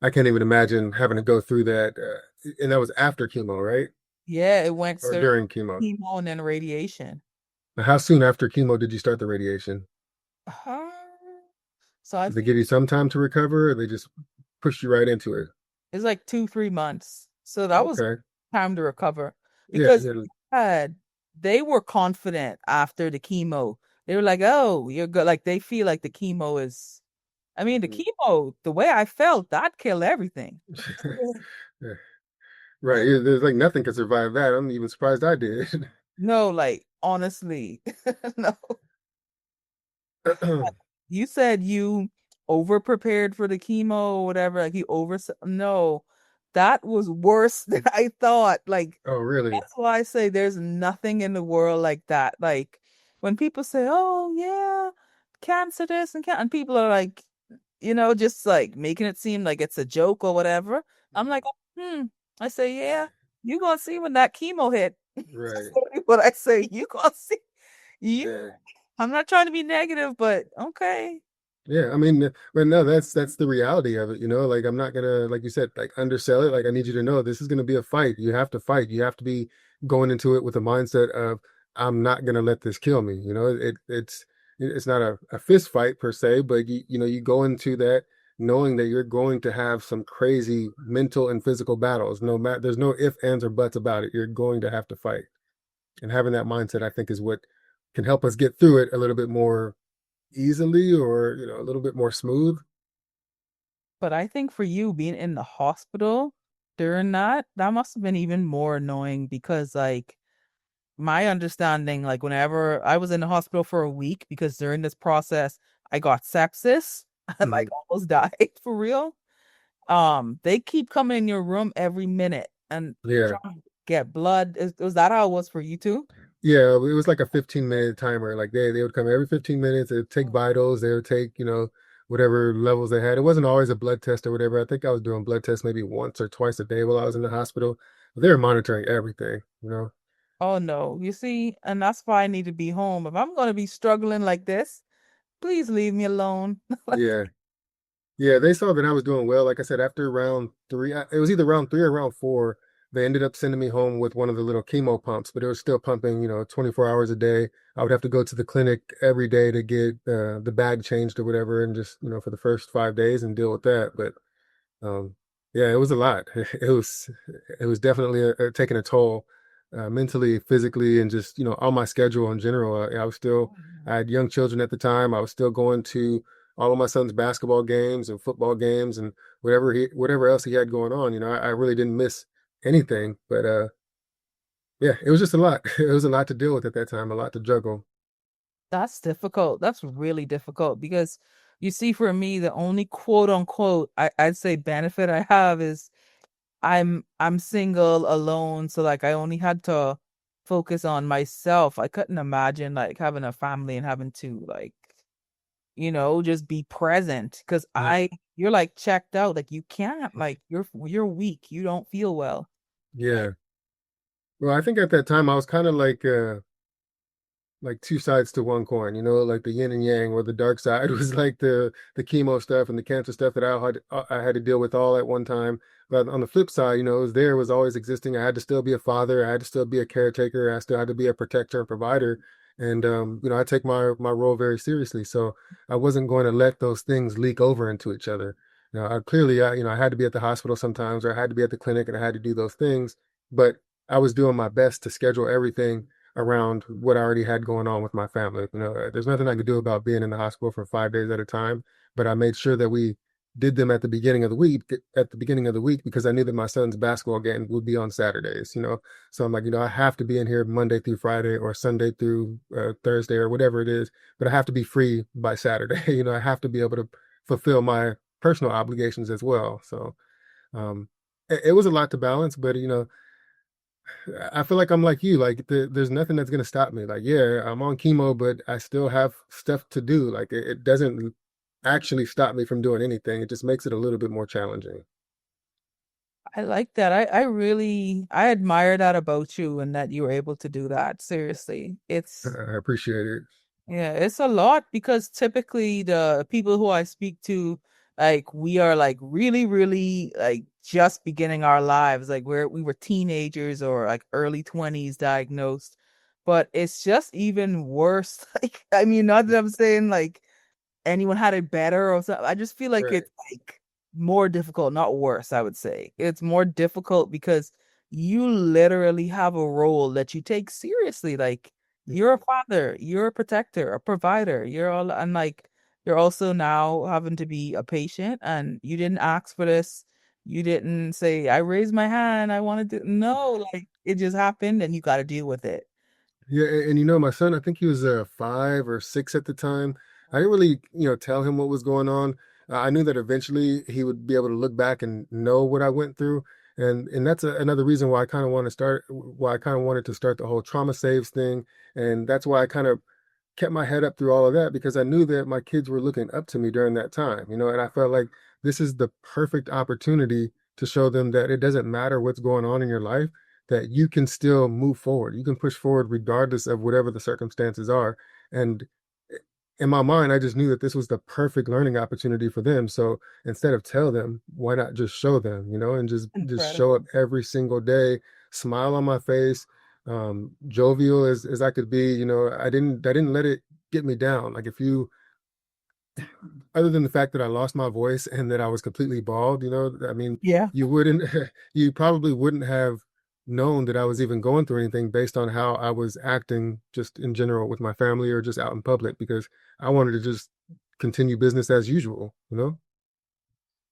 I can't even imagine having to go through that. And that was after chemo, right? Yeah, it went Or surgery, during chemo. chemo, and then radiation. Now, how soon after chemo did you start the radiation? Uh, so I Did they think give you some time to recover, or they just pushed you right into it? it's like 2, 3 months. So that was Okay. time to recover Yeah, because yeah. had they were confident after the chemo. They were like, "Oh, you're good." Like, they feel like the chemo is. I mean, the Mhm. chemo, the way I felt, that killed everything. Yeah. Right. There's like nothing can survive that. I'm even surprised I did. No, like, honestly, no. You said you over prepared for the chemo or whatever, like you over. No, that was worse than I thought. Like, Oh, really? that's why I say there's nothing in the world like that. Like, when people say, "Oh yeah, cancer this and people are like, just like making it seem like it's a joke or whatever. I'm like, hmm. I say, yeah, you gonna see when that chemo hit. That's Right. what I say. You gonna see. You. Yeah. I'm not trying to be negative, but okay. Yeah, I mean, but no, that's the reality of it. Like I'm not gonna, like you said, like undersell it. Like I need you to know this is gonna be a fight. You have to fight. You have to be going into it with a mindset of I'm not gonna let this kill me. It's not a fist fight per se, but you go into that knowing that you're going to have some crazy mental and physical battles. No matter there's no if, ands, or buts about it. You're going to have to fight. And having that mindset, I think, is what can help us get through it a little bit more easily, or a little bit more smooth. But I think for you being in the hospital during that, that must have been even more annoying because like my understanding, like whenever I was in the hospital for a week because during this process I got sepsis and like Mhm. almost died for real. They keep coming in your room every minute and Yeah. trying to get blood. Was that how it was for you too? Yeah, it was like a 15-minute timer. Like they would come every 15 minutes. They would take vitals. They would take, whatever levels they had. It wasn't always a blood test or whatever. I think I was doing blood tests maybe once or twice a day while I was in the hospital. They were monitoring everything. Oh no, you see, and that's why I need to be home. If I'm gonna be struggling like this, please leave me alone. Like, Yeah. Yeah, they saw that I was doing well. Like I said, after round three, it was either round three or round four, they ended up sending me home with one of the little chemo pumps, but it was still pumping, 24 hours a day. I would have to go to the clinic every day to get the bag changed or whatever, and just, for the first 5 days and deal with that. But um, yeah, it was a lot. It was definitely taking a toll, mentally, physically, and just, on my schedule in general. I had young children at the time. I was still going to all of my son's basketball games and football games and whatever else he had going on. I really didn't miss anything, but yeah, it was just a lot. It was a lot to deal with at that time, a lot to juggle. that's difficult. That's really difficult because you see, for me, the only quote unquote I'd say benefit I have is I'm single alone, so like I only had to focus on myself. I couldn't imagine like having a family and having to like, just be present because Uh, you're like checked out. Like you can't, like you're weak. You don't feel well. yeah. Well, I think at that time I was kind of like two sides to one coin, like the yin and yang, where the dark side was like the chemo stuff and the cancer stuff that I had to deal with all at one time. But on the flip side, it was always existing. I had to still be a father. I had to still be a caretaker. I still had to be a protector and provider. And I take my role very seriously. So I wasn't going to let those things leak over into each other. I had to be at the hospital sometimes, or I had to be at the clinic, and I had to do those things. But I was doing my best to schedule everything around what I already had going on with my family. There's nothing I could do about being in the hospital for 5 days at a time, but I made sure that we did them at the beginning of the week because I knew that my son's basketball game would be on Saturdays. So I'm like, I have to be in here Monday through Friday or Sunday through Thursday or whatever it is, but I have to be free by Saturday. I have to be able to fulfill my personal obligations as well. So it was a lot to balance, but I feel like I'm like you. Like there's nothing that's gonna stop me. Like, yeah, I'm on chemo, but I still have stuff to do. Like it doesn't actually stop me from doing anything. It just makes it a little bit more challenging. I like that. I admire that about you and that you were able to do that. Seriously. I appreciate it. Yeah, it's a lot because typically the people who I speak to, like we are like really, really like just beginning our lives. Like we were teenagers or like early 20s diagnosed. But it's just even worse. Like, I mean, not that I'm saying like anyone had it better or something. I just feel like Right. it's like more difficult, not worse, I would say. It's more difficult because you literally have a role that you take seriously. Like you're a father, you're a protector, a provider, you're all and like you're also now having to be a patient and you didn't ask for this. You didn't say, I raised my hand, I wanted to no, like it just happened and you gotta deal with it. Yeah, and my son, I think he was 5 or 6 at the time. I didn't really, tell him what was going on. I knew that eventually he would be able to look back and know what I went through, and that's another reason why I kind of wanted to start the whole trauma saves thing, and that's why I kind of kept my head up through all of that because I knew that my kids were looking up to me during that time, and I felt like this is the perfect opportunity to show them that it doesn't matter what's going on in your life, that you can still move forward. You can push forward regardless of whatever the circumstances are. And in my mind, I just knew that this was the perfect learning opportunity for them. So instead of tell them, why not just show them, and just show up Incredible. every single day, smile on my face, jovial as I could be. I didn't let it get me down. Like if you, other than the fact that I lost my voice and that I was completely bald, I mean, Yeah. you wouldn't, you probably wouldn't have known that I was even going through anything based on how I was acting just in general with my family or just out in public because I wanted to just continue business as usual, you know?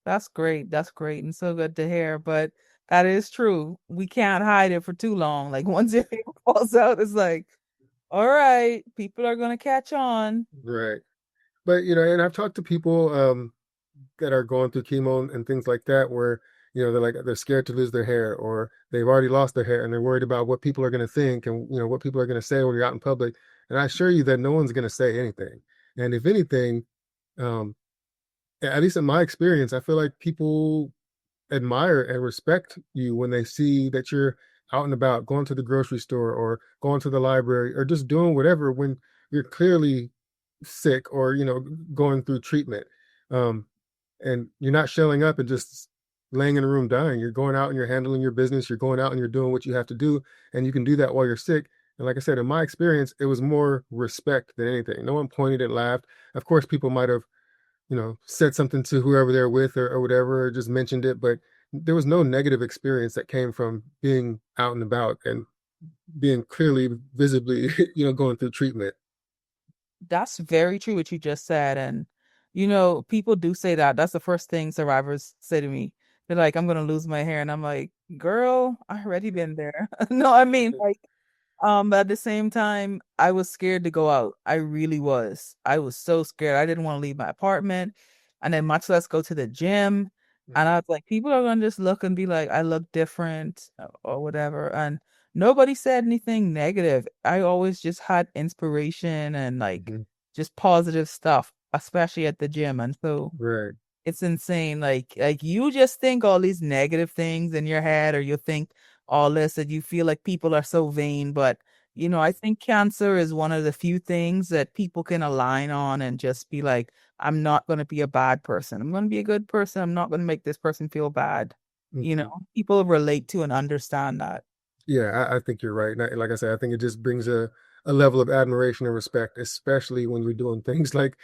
That's great. That's great and so good to hear. But that is true. We can't hide it for too long. Like once your hair falls out, it's like, all right, people are gonna catch on. Right. But, and I've talked to people that are going through chemo and things like that where, they're scared to lose their hair or they've already lost their hair and they're worried about what people are going to think and, what people are going to say when you're out in public. And I assure you that no one's going to say anything. And if anything, um, at least in my experience, I feel like people admire and respect you when they see that you're out and about, going to the grocery store or going to the library or just doing whatever when you're clearly sick or, going through treatment. Um, and you're not showing up and just laying in a room dying. You're going out and you're handling your business. You're going out and you're doing what you have to do. And you can do that while you're sick. And like I said, in my experience, it was more respect than anything. No one pointed and laughed. Of course, people might have said something to whoever they're with or whatever, or just mentioned it, but there was no negative experience that came from being out and about and being clearly, visibly, going through treatment. That's very true what you just said. And people do say that. That's the first thing survivors say to me. They're like, I'm gonna lose my hair. And I'm like, girl, I already been there. No, I mean like but at the same time, I was scared to go out. I really was. I was so scared. I didn't want to leave my apartment and then much less go to the gym. And I was like, people are gonna just look and be like, I look different or whatever. And nobody said anything negative. I always just had inspiration and like Mhm. just positive stuff, especially at the gym. And so Right. it's insane. Like you just think all these negative things in your head, or you think all this that you feel like people are so vain. But I think cancer is one of the few things that people can align on and just be like, I'm not going to be a bad person. I'm going to be a good person. I'm not going to make this person feel bad. Mhm. People relate to and understand that. Yeah, I think you're right. And like I said, I think it just brings a level of admiration and respect, especially when we're doing things like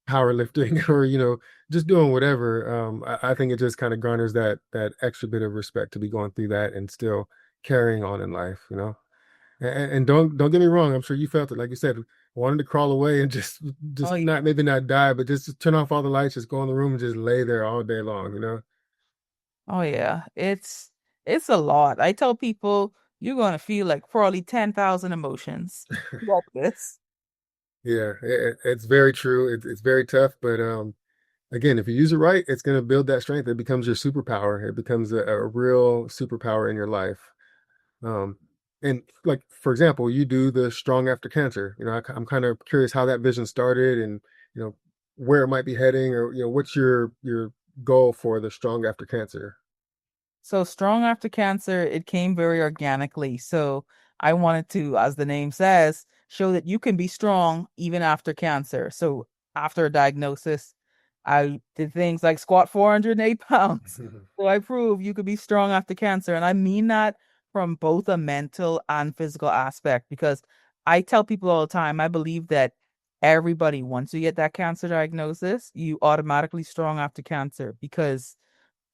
powerlifting or, just doing whatever. I think it just kind of garners that extra bit of respect to be going through that and still carrying on in life. And don't get me wrong, I'm sure you felt it. Like you said, wanted to crawl away and just Oh, just not maybe not die, but just turn off all the lights, just go in the room and just lay there all day long. oh yeah. It's a lot. I tell people you're gonna feel like probably 10,000 emotions. About this. Yeah, it's very true. It's very tough, but again, if you use it right, it's going to build that strength. It becomes your superpower. It becomes a real superpower in your life. Um, and like for example, you do the Strong After Cancer. I'm kind of curious how that vision started, and you know where it might be heading, or what's your goal for the Strong After Cancer. So Strong After Cancer, it came very organically. So I wanted to, as the name says, show that you can be strong even after cancer. So after a diagnosis, I did things like squat 408 pounds. So I proved you could be strong after cancer. And I mean that from both a mental and physical aspect, because I tell people all the time, I believe that everybody, once you get that cancer diagnosis, you automatically strong after cancer because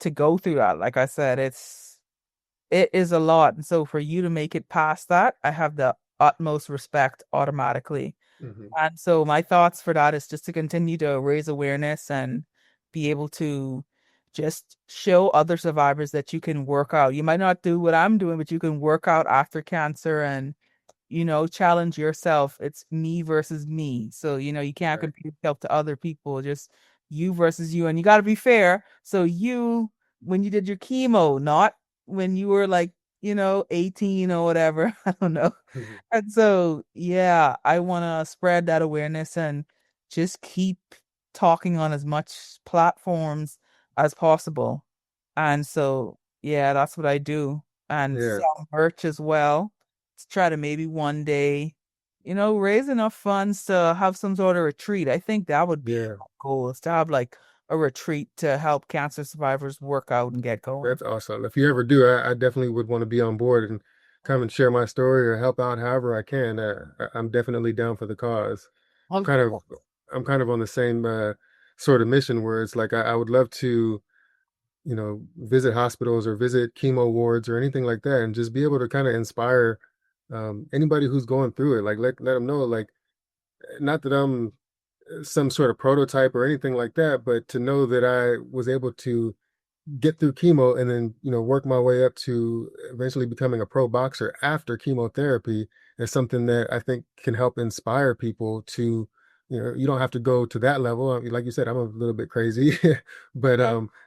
to go through that. Like I said, it is a lot. And so for you to make it past that, I have the utmost respect automatically. Hmm. And so my thoughts for that is just to continue to raise awareness and be able to just show other survivors that you can work out. You might not do what I'm doing, but you can work out after cancer and challenge yourself. It's me versus me. So, you can't Right. compare yourself to other people, just you versus you. And you got to be fair. So, when you did your chemo, not when you were like, 18 or whatever. I don't know. Mhm. And so, yeah, I want to spread that awareness and just keep talking on as much platforms as possible. And so, yeah, that's what I do. And Yeah, sell merch as well to try to maybe one day, raise enough funds to have some sort of retreat. I think that would be yeah. a goal is to have like a retreat to help cancer survivors work out and get going. That's awesome. If you ever do, I definitely would want to be on board and come and share my story or help out however I can. I'm definitely down for the cause. Of Kind of, course. I'm kind of on the same sort of mission where it's like I would love to. visit hospitals or visit chemo wards or anything like that, and just be able to kind of inspire anybody who's going through it. Like let them know, like not that I'm some sort of prototype or anything like that, but to know that I was able to get through chemo and then work my way up to eventually becoming a pro boxer after chemotherapy is something that I think can help inspire people to you don't have to go to that level. I mean, like you said, I'm a little bit crazy, but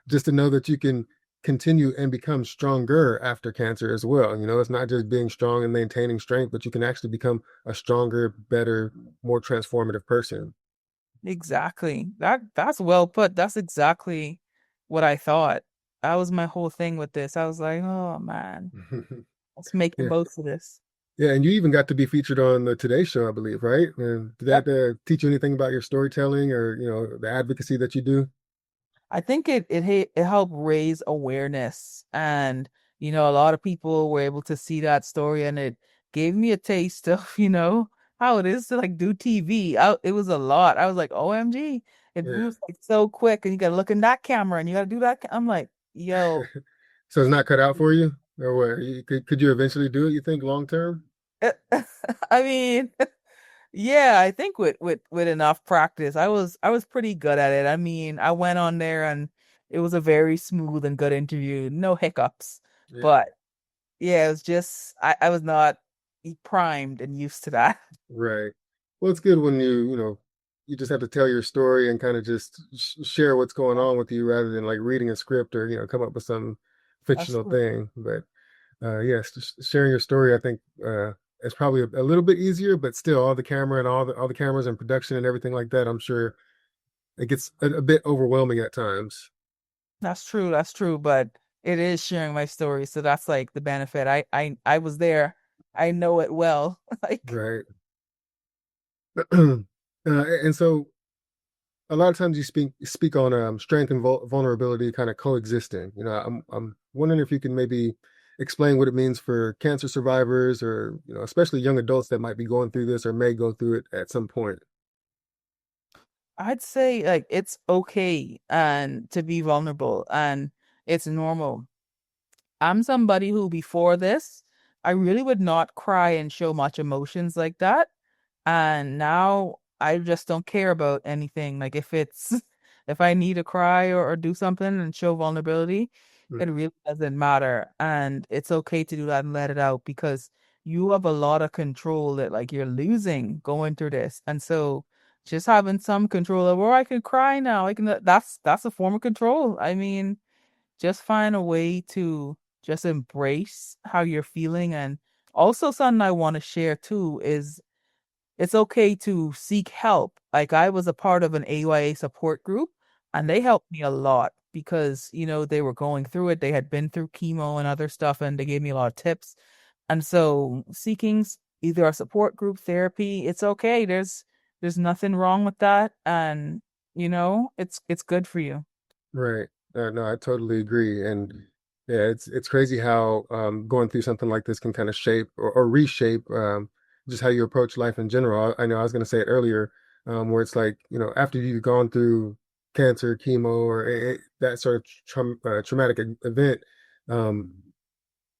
just to know that you can continue and become stronger after cancer as well. It's not just being strong and maintaining strength, but you can actually become a stronger, better, more transformative person. Exactly. That's well put. That's exactly what I thought. That was my whole thing with this. I was like, oh man, let's make the Yeah. most of this. Yeah, and you even got to be featured on the Today Show, I believe, right? And did Yep. that teach you anything about your storytelling or, the advocacy that you do? I think it helped raise awareness, and a lot of people were able to see that story, and it gave me a taste of how it is to like do TV. It was a lot. I was like, OMG, it Yeah. moves like so quick, and you gotta look in that camera, and you gotta do that. I'm like, yo. So it's not cut out for you? Or what? Could you eventually do it, you think, long term? I mean, yeah, I think with enough practice, I was pretty good at it. I mean, I went on there and it was a very smooth and good interview, no hiccups. Yeah. But yeah, it was just I was not primed and used to that. Right. Well, it's good when you just have to tell your story and kind of just share what's going on with you rather than like reading a script or, come up with some That's fictional true. thing. But yes, just sharing your story, I think, is probably a little bit easier, but still, all the camera and all the cameras and production and everything like that, I'm sure it gets a bit overwhelming at times. That's true. That's true. But it is sharing my story, so that's like the benefit. I was there. I know it well. Like Right. And so a lot of times you speak on strength and vulnerability kind of coexisting. I'm wondering if you can maybe explain what it means for cancer survivors or especially young adults that might be going through this or may go through it at some point. I'd say like it's okay and to be vulnerable and it's normal. I'm somebody who before this, I really would not cry and show much emotions like that. And now I just don't care about anything. Like if it's if I need to cry or do something and show vulnerability, it really doesn't matter. And it's okay to do that and let it out because you have a lot of control that like you're losing going through this. And so just having some control of, or I can cry now. I can that's a form of control. I mean, just find a way to just embrace how you're feeling. And also something I want to share too is it's okay to seek help. Like I was a part of an AYA support group and they helped me a lot because, they were going through it. They had been through chemo and other stuff and they gave me a lot of tips. And so seeking either a support group therapy, it's okay. There's nothing wrong with that. And, it's good for you. Right. No, I totally agree. And yeah, it's crazy how going through something like this can kind of shape or reshape just how you approach life in general. I know I was going to say it earlier, where it's like, after you've gone through cancer, chemo, or that sort of traumatic event, um,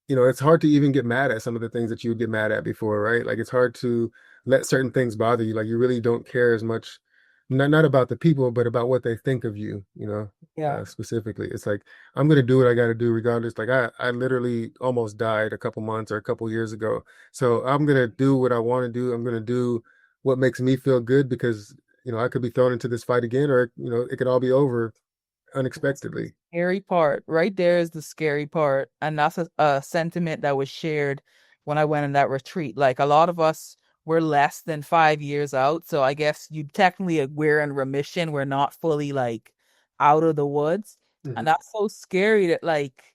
it's hard to even get mad at some of the things that you would get mad at before, right? Like it's hard to let certain things bother you. Like you really don't care as much, not about the people, but about what they think of you, Yeah. specifically. It's like I'm gonna do what I gotta do regardless. Like I literally almost died a couple months or a couple years ago. So I'm gonna do what I want to do. I'm gonna do what makes me feel good because, I could be thrown into this fight again or, it could all be over That's the unexpectedly. scary part. Right there is the scary part. And that's a sentiment that was shared when I went on that retreat. Like a lot of us were less than 5 years out. So I guess you technically we're in remission. We're not fully like out of the woods. And Mhm. that's so scary that like,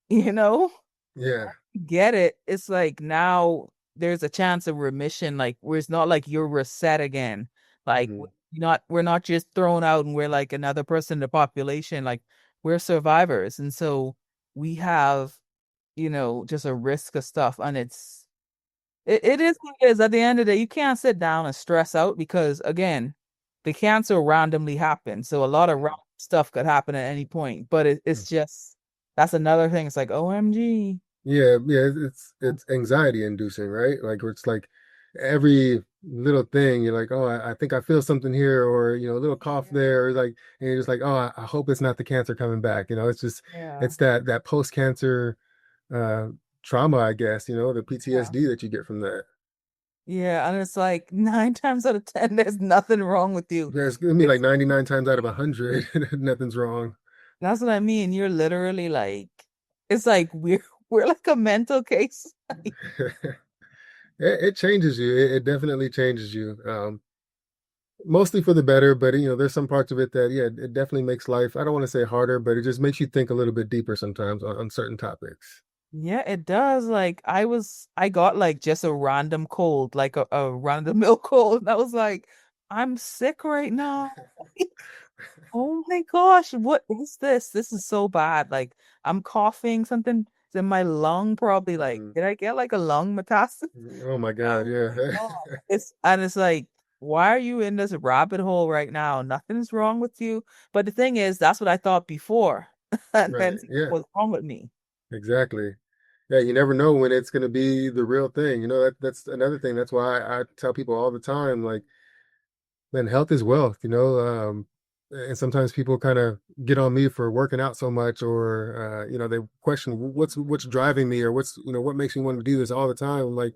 you know, Yeah. get it. It's like now there's a chance of remission, like where it's not like you're reset again. Like Mhm. we're not just thrown out and we're like another person in the population. Like we're survivors. And so we have, just a risk of stuff. And it is what it is. At the end of the day, you can't sit down and stress out because again, the cancer randomly happens. So a lot of Mhm. stuff could happen at any point. But it's just that's another thing. It's like OMG. Yeah, yeah, it's anxiety inducing, right? Like where it's like every little thing you're like, oh, I think I feel something here, or a little cough there, or like, and you're just like, oh, I hope it's not the cancer coming back. It's just Yeah. it's that post-cancer uh trauma, I guess, the Yeah. PTSD that you get from that. Yeah, and it's like 9 times out of 10, there's nothing wrong with you. There's gonna be like 99 times out of 100, nothing's wrong. That's what I mean. You're literally like, it's like we're like a mental case. It changes you. It definitely changes you. Mostly for the better, but there's some parts of it that, yeah, it definitely makes life, I don't want to say harder, but it just makes you think a little bit deeper sometimes on certain topics. Yeah, it does. Like I got like just a random cold, like a random milk cold. And I was like, I'm sick right now. Oh my gosh, what is this? This is so bad. Like I'm coughing, something's in my lung, probably like, Mhm. did I get like a lung metastasis? Oh my God, Oh my yeah. God. It's like, why are you in this rabbit hole right now? Nothing's wrong with you. But the thing is, that's what I thought before. And Right. then Yeah, what's wrong with me? exactly. Yeah, you never know when it's going to be the real thing. That's another thing. That's why I tell people all the time, like, man, health is wealth, and sometimes people kind of get on me for working out so much, or they question what's driving me, or what makes me want to do this all the time. I'm like,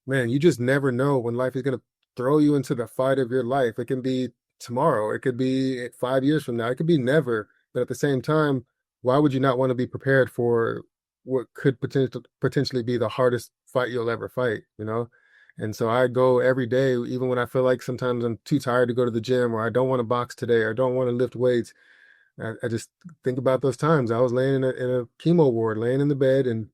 man, you just never know when life is going to throw you into the fight of your life. It can be tomorrow, it could be 5 years from now, it could be never. But at the same time, why would you not want to be prepared for what could potentially be the hardest fight you'll ever fight, And so I go every day, even when I feel like sometimes I'm too tired to go to the gym, or I don't want to box today, or don't want to lift weights. I just think about those times. I was laying in a chemo ward, laying in the bed, and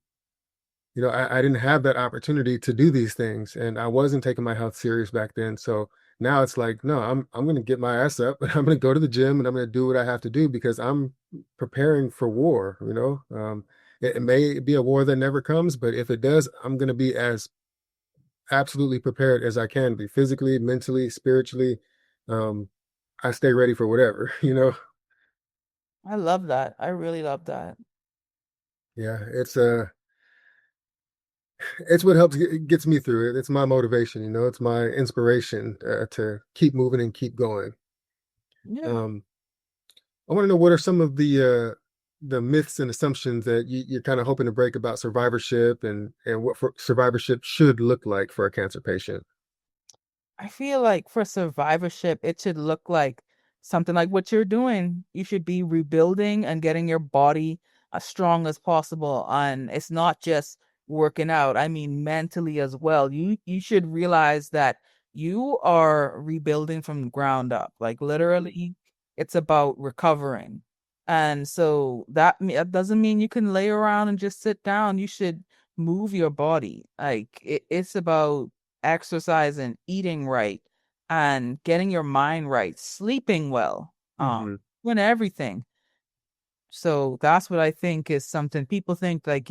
I didn't have that opportunity to do these things, and I wasn't taking my health serious back then. So now it's like, no, I'm going to get my ass up, and I'm going to go to the gym, and I'm going to do what I have to do because I'm preparing for war. It may be a war that never comes, but if it does, I'm going to be as absolutely prepared as I can be, physically, mentally, spiritually. Um, I stay ready for whatever, I love that. I really love that. Yeah, it's what helps gets me through it. It's my motivation, it's my inspiration to keep moving and keep going. Yeah. Um, I want to know, what are some of the myths and assumptions that you're kind of hoping to break about survivorship, and what survivorship should look like for a cancer patient. I feel like for survivorship, it should look like something like what you're doing. You should be rebuilding and getting your body as strong as possible. And it's not just working out. I mean, mentally as well. You should realize that you are rebuilding from the ground up. Like literally, it's about recovering. And so that doesn't mean you can lay around and just sit down. You should move your body. Like it's about exercising, eating right, and getting your mind right, sleeping well, Hmm. doing everything. So that's what I think is something people think like,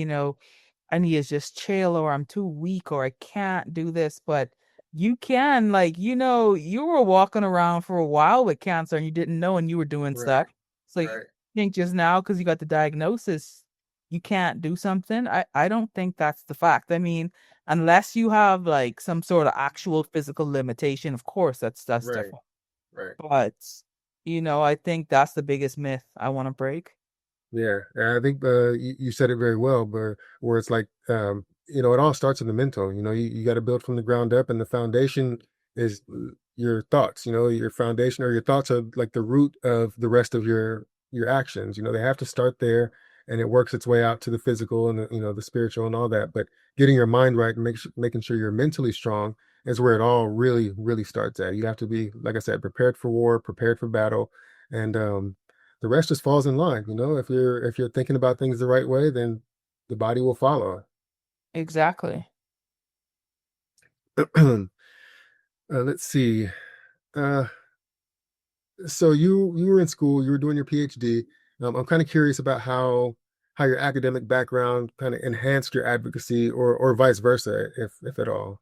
I need to just chill or I'm too weak or I can't do this, but you can like, you were walking around for a while with cancer and you didn't know and you were doing Right, stuff. So you right, think just now because you got the diagnosis, you can't do something. I don't think that's the fact. I mean, unless you have like some sort of actual physical limitation, of course that's right, different. right. But I think that's the biggest myth I want to break. Yeah, and I think you said it very well, but where it's like, it all starts in the mental. You got to build from the ground up, and the foundation is your thoughts. Your foundation, or your thoughts are like the root of the rest of your actions. They have to start there, and it works its way out to the physical and the spiritual and all that. But getting your mind right and making sure you're mentally strong is where it all really, really starts at. You have to be, like I said, prepared for war, prepared for battle, and the rest just falls in line. If you're thinking about things the right way, then the body will follow. Exactly. Let's see. Uh, so you were in school, you were doing your PhD. I'm kind of curious about how your academic background kind of enhanced your advocacy, or vice versa, if at all.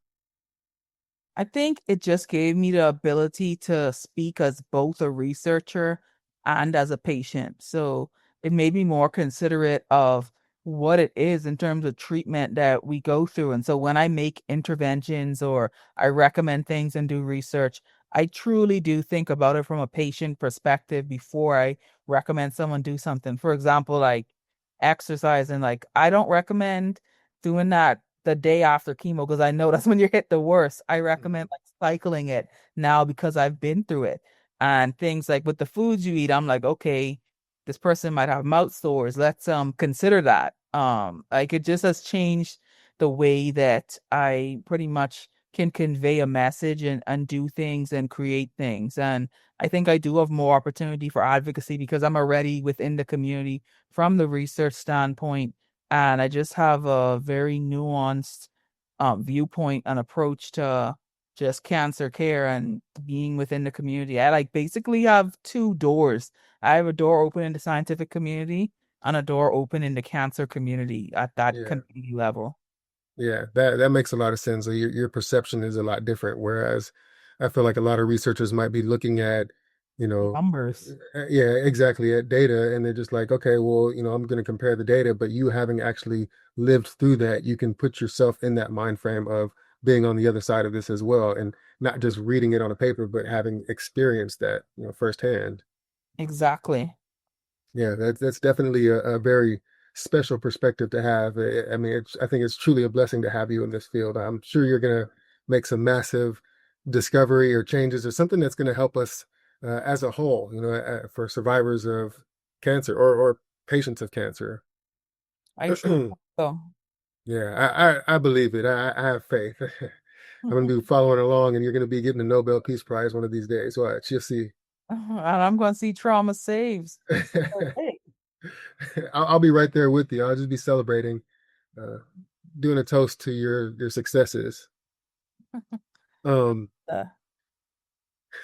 I think it just gave me the ability to speak as both a researcher and as a patient. So it made me more considerate of what it is in terms of treatment that we go through. And so when I make interventions or I recommend things and do research, I truly do think about it from a patient perspective before I recommend someone do something. For example, like exercising, like I don't recommend doing that the day after chemo because I know that's when you hit the worst. I recommend like cycling it now because I've been through it. And things like with the foods you eat, I'm like, okay, this person might have mouth sores. Let's consider that. Like it just has changed the way that I pretty much can convey a message and do things and create things. And I think I do have more opportunity for advocacy because I'm already within the community from the research standpoint. And I just have a very nuanced viewpoint and approach to just cancer care and being within the community. I like basically have two doors. I have a door open in the scientific community and a door open in the cancer community at that Yeah. community level. Yeah, that makes a lot of sense. So your perception is a lot different. Whereas I feel like a lot of researchers might be looking at, you know, Numbers. yeah, exactly, at data, and they're just like, okay, well, I'm going to compare the data, but you having actually lived through that, you can put yourself in that mind frame of being on the other side of this as well, and not just reading it on a paper, but having experienced that, firsthand. Exactly. Yeah, that's definitely a very special perspective to have. I mean, I think it's truly a blessing to have you in this field. I'm sure you're going to make some massive discovery or changes or something that's going to help us as a whole, for survivors of cancer or patients of cancer. I sure hope so. Yeah, I believe it. I have faith. I'm going to be following along, and you're going to be getting the Nobel Peace Prize one of these days. Watch, you'll see. And I'm going to see trauma saves. Hey. I'll be right there with you. I'll just be celebrating, uh, doing a toast to your successes. Um, Uh,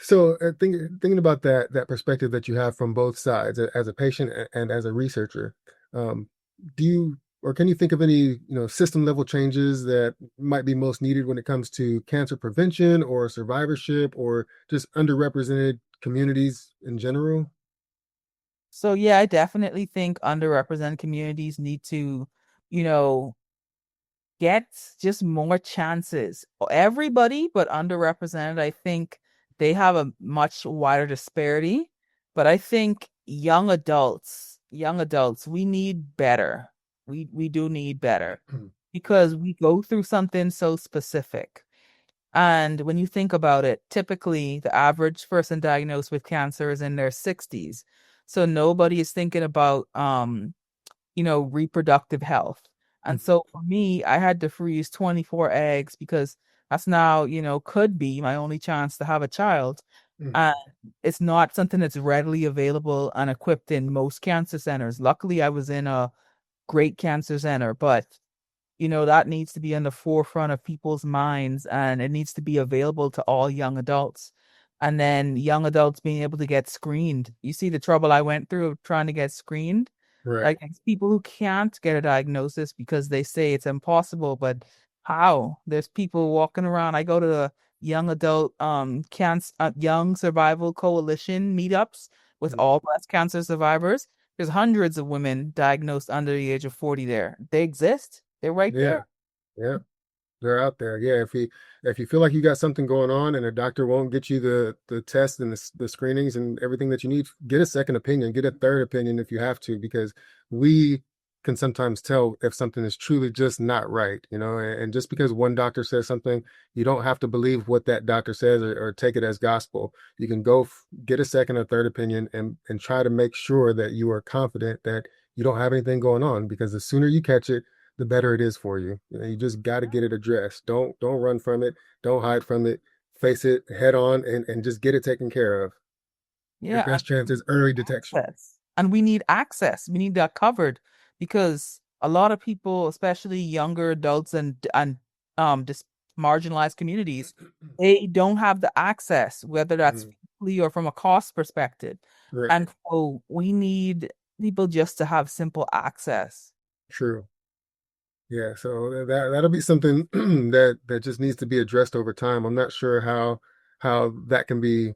so thinking about that perspective that you have from both sides as a patient and as a researcher, um, do you or can you think of any system level changes that might be most needed when it comes to cancer prevention or survivorship or just underrepresented communities in general? so yeah, I definitely think underrepresented communities need to, you know, get just more chances. Everybody, but underrepresented, I think they have a much wider disparity. But I think young adults, we need better. We do need better because we go through something so specific. And when you think about it, typically the average person diagnosed with cancer is in their 60s. So nobody is thinking about reproductive health. And so for me, I had to freeze 24 eggs because that's now, could be my only chance to have a child. And it's not something that's readily available and equipped in most cancer centers. Luckily, I was in a great cancer center, but that needs to be in the forefront of people's minds and it needs to be available to all young adults. And then young adults being able to get screened. You see the trouble I went through of trying to get screened? Right. Like it's people who can't get a diagnosis because they say it's impossible, but how? There's people walking around. I go to the young adult cancer young survival coalition meetups with Mhm. all breast cancer survivors. There's hundreds of women diagnosed under the age of 40 there. They exist. They're right Yeah. there. Yeah. They're out there. Yeah, if you feel like you got something going on and a doctor won't get you the tests and the screenings and everything that you need, get a second opinion, get a third opinion if you have to, because we can sometimes tell if something is truly just not right, and just because one doctor says something, you don't have to believe what that doctor says or take it as gospel. You can go get a second or third opinion and try to make sure that you are confident that you don't have anything going on, because the sooner you catch it, the better it is for you. You just got to get it addressed. Don't run from it. Don't hide from it. Face it head on and just get it taken care of. Your Yeah, best chance is early detection. access. And we need access. We need that covered because a lot of people, especially younger adults and dis marginalized communities, they don't have the access, whether that's Mhm. physically or from a cost perspective. Right. And so we need people just to have simple access. True. Yeah. So that'll be something that just needs to be addressed over time. I'm not sure how that can be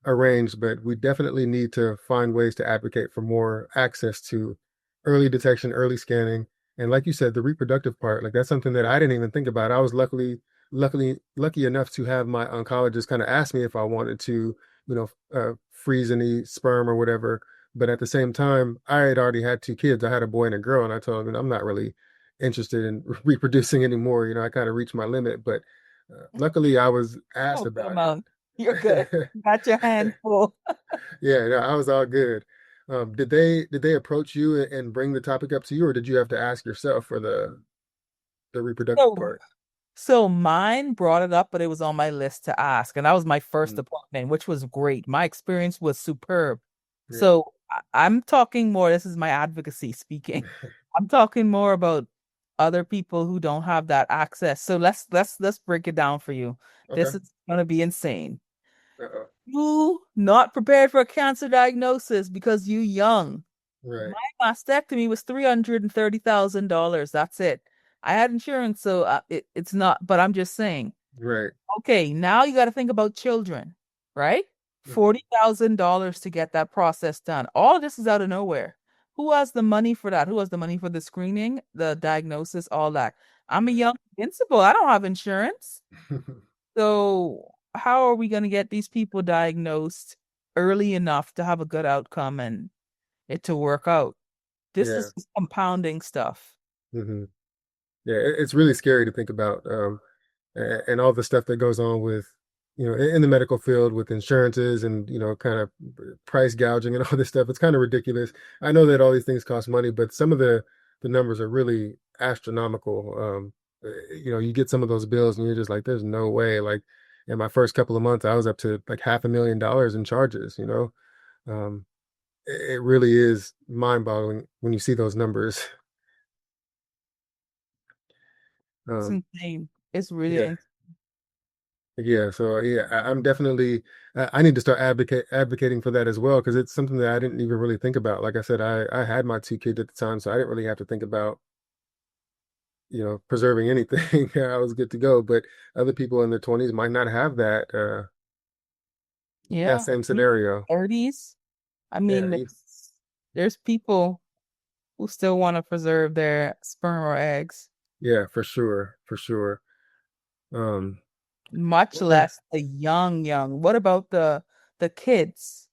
arranged, but we definitely need to find ways to advocate for more access to early detection, early scanning, and like you said, the reproductive part, like that's something that I didn't even think about. I was lucky enough to have my oncologist kind of ask me if I wanted to, freeze any sperm or whatever. But at the same time, I had already had two kids. I had a boy and a girl, and I told him I'm not really interested in reproducing anymore. I kind of reached my limit, but luckily I was asked Oh, about come on. You're good. it. Got your hand full. Yeah, no, I was all good. Did they approach you and bring the topic up to you, or did you have to ask yourself for the reproductive So, part? so mine brought it up, but it was on my list to ask. And that was my first Mm, appointment, which was great. My experience was superb. yeah. So I'm talking more, this is my advocacy speaking. I'm talking more about other people who don't have that access. So let's break it down for you. Okay. This is gonna be insane. Uh-oh. You not prepared for a cancer diagnosis because you young. Right. My mastectomy was $330,000. That's it. I had insurance, so it's not, but I'm just saying. Right. Okay, now you got to think about children, right? Mhm. $40,000 to get that process done. All of this is out of nowhere. Who has the money for that? Who has the money for the screening, the diagnosis, all that? I'm a young principal. I don't have insurance. So how are we going to get these people diagnosed early enough to have a good outcome and it to work out? This Yeah. is compounding stuff. Hmm. Yeah. It's really scary to think about, and all the stuff that goes on with, in the medical field with insurances and, kind of price gouging and all this stuff. It's kind of ridiculous. I know that all these things cost money, but some of the numbers are really astronomical. You get some of those bills and you're just like, there's no way. Like in my first couple of months, I was up to like $500,000 in charges. Um, it really is mind-boggling when you see those numbers. It's Um, insane. It's really yeah. insane. Yeah, so yeah, I'm definitely I need to start advocating for that as well because it's something that I didn't even really think about. Like I said, I had my two kids at the time, so I didn't really have to think about, preserving anything. I was good to go, but other people in their 20s might not have that Yeah. same scenario. 30s. I Yeah, mean, there's people who still want to preserve their sperm or eggs, yeah, for sure, for sure. Um, much okay, less the young. What about the kids?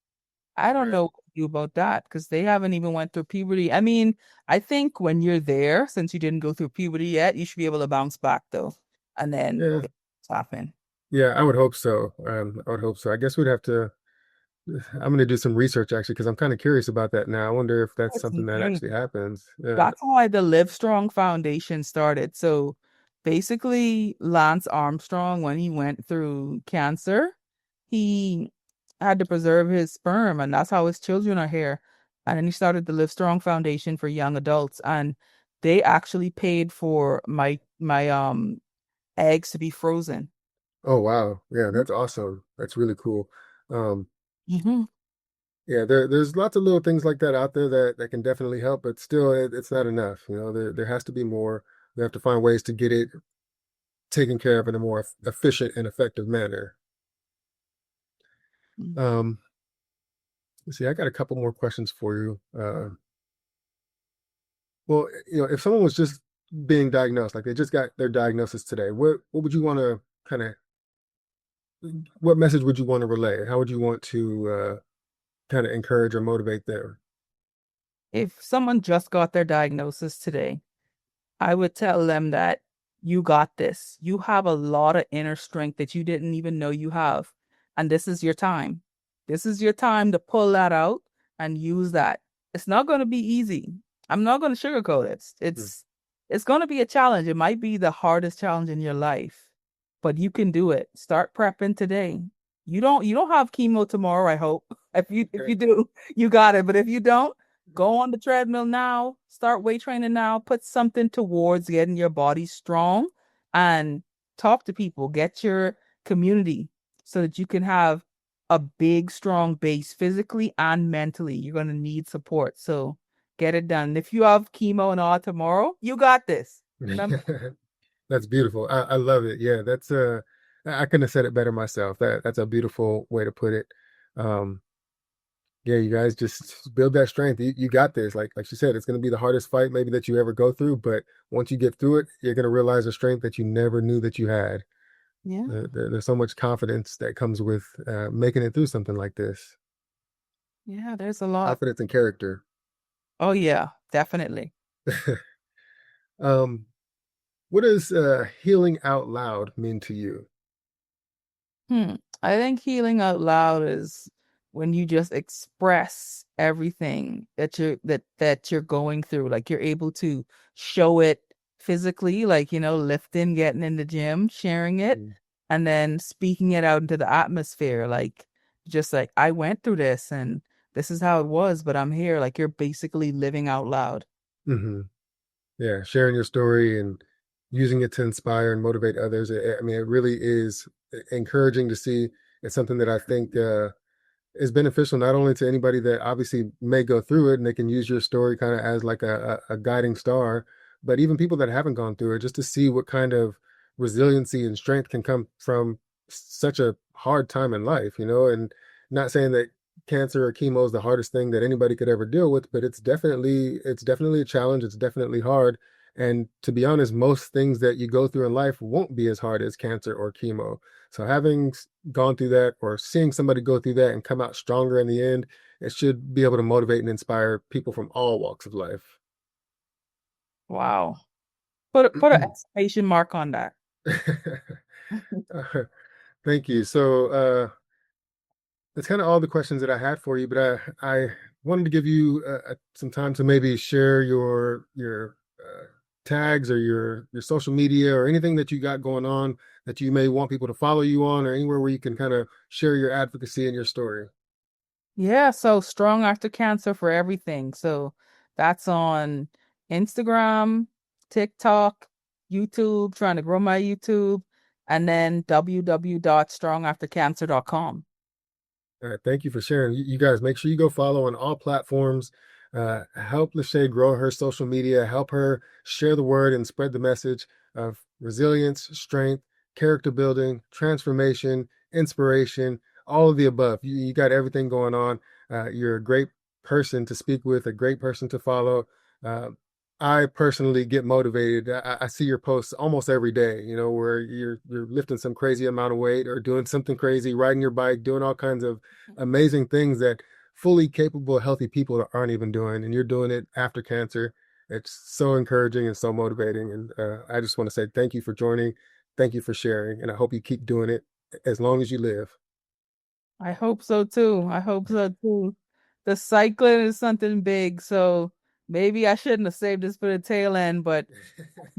I don't right. know what to do about that because they haven't even went through puberty. I mean, I think when you're there, since you didn't go through puberty yet, you should be able to bounce back though, and then Yeah, happen. yeah, I would hope so. I would hope so. I guess we'd have to. I'm going to do some research actually because I'm kind of curious about that now. I wonder if that's It's something that insane. actually happens. Yeah. That's why the Live Strong Foundation started. So basically, Lance Armstrong, when he went through cancer, he had to preserve his sperm, and that's how his children are here. And then he started the Live Strong Foundation for young adults, and they actually paid for my eggs to be frozen. Oh wow. Yeah, that's awesome. That's really cool. Um, Mm-hmm. yeah, there's lots of little things like that out there that can definitely help, but still it's not enough. There has to be more. We have to find ways to get it taken care of in a more efficient and effective manner. Um, let's see, I got a couple more questions for you. Well, if someone was just being diagnosed, like they just got their diagnosis today, what would you want to kind of what message would you want to relay? How would you want to kind of encourage or motivate them? If someone just got their diagnosis today, I would tell them that you got this. You have a lot of inner strength that you didn't even know you have. And this is your time. This is your time to pull that out and use that. It's not going to be easy. I'm not going to sugarcoat it. Mm. It's going to be a challenge. It might be the hardest challenge in your life, but you can do it. Start prepping today. You don't have chemo tomorrow, I hope. If you Okay. do, you got it. But if you don't, go on the treadmill now, start weight training now, put something towards getting your body strong and talk to people, get your community so that you can have a big, strong base physically and mentally. You're going to need support. So get it done. If you have chemo and all tomorrow, you got this. Remember? That's beautiful. I love it. Yeah, I couldn't have said it better myself. That's a beautiful way to put it. Um, yeah, you guys just build that strength. You got this. Like she said, it's going to be the hardest fight maybe that you ever go through, but once you get through it, you're going to realize a strength that you never knew that you had. Yeah. There's so much confidence that comes with making it through something like this. Yeah, there's a lot. Confidence and character. Oh yeah, definitely. Um, what does healing out loud mean to you? Hmm. I think healing out loud is when you just express everything that you're going through. Like you're able to show it physically, like, lifting, getting in the gym, sharing it, and then speaking it out into the atmosphere. Like just like I went through this and this is how it was, but I'm here. Like you're basically living out loud. Mm-hmm. Yeah, sharing your story and using it to inspire and motivate others. I mean, it really is encouraging to see. It's something that I think is beneficial not only to anybody that obviously may go through it and they can use your story kind of as like a guiding star, but even people that haven't gone through it, just to see what kind of resiliency and strength can come from such a hard time in life, and not saying that cancer or chemo is the hardest thing that anybody could ever deal with, but it's definitely a challenge. It's definitely hard. And to be honest, most things that you go through in life won't be as hard as cancer or chemo. So having gone through that or seeing somebody go through that and come out stronger in the end, it should be able to motivate and inspire people from all walks of life. Wow. Put an exclamation mark on that. Thank you. So that's kind of all the questions that I had for you, but I wanted to give you some time to maybe share your tags or your social media or anything that you got going on that you may want people to follow you on, or anywhere where you can kind of share your advocacy and your story. Yeah, so Strong After Cancer for everything. So that's on Instagram, TikTok, YouTube, trying to grow my YouTube, and then www.strongaftercancer.com. All right, thank you for sharing. You guys make sure you go follow on all platforms. Help Lachey grow her social media. Help her share the word and spread the message of resilience, strength, character building, transformation, inspiration, all of the above. You got everything going on. You're a great person to speak with, a great person to follow. Uh, I personally get motivated. I see your posts almost every day, where you're lifting some crazy amount of weight or doing something crazy, riding your bike, doing all kinds of amazing things that fully capable, healthy people aren't even doing, and you're doing it after cancer. It's so encouraging and so motivating. And I just want to say thank you for joining. Thank you for sharing. And I hope you keep doing it as long as you live. I hope so too. I hope so too. The cycling is something big, so maybe I shouldn't have saved this for the tail end, but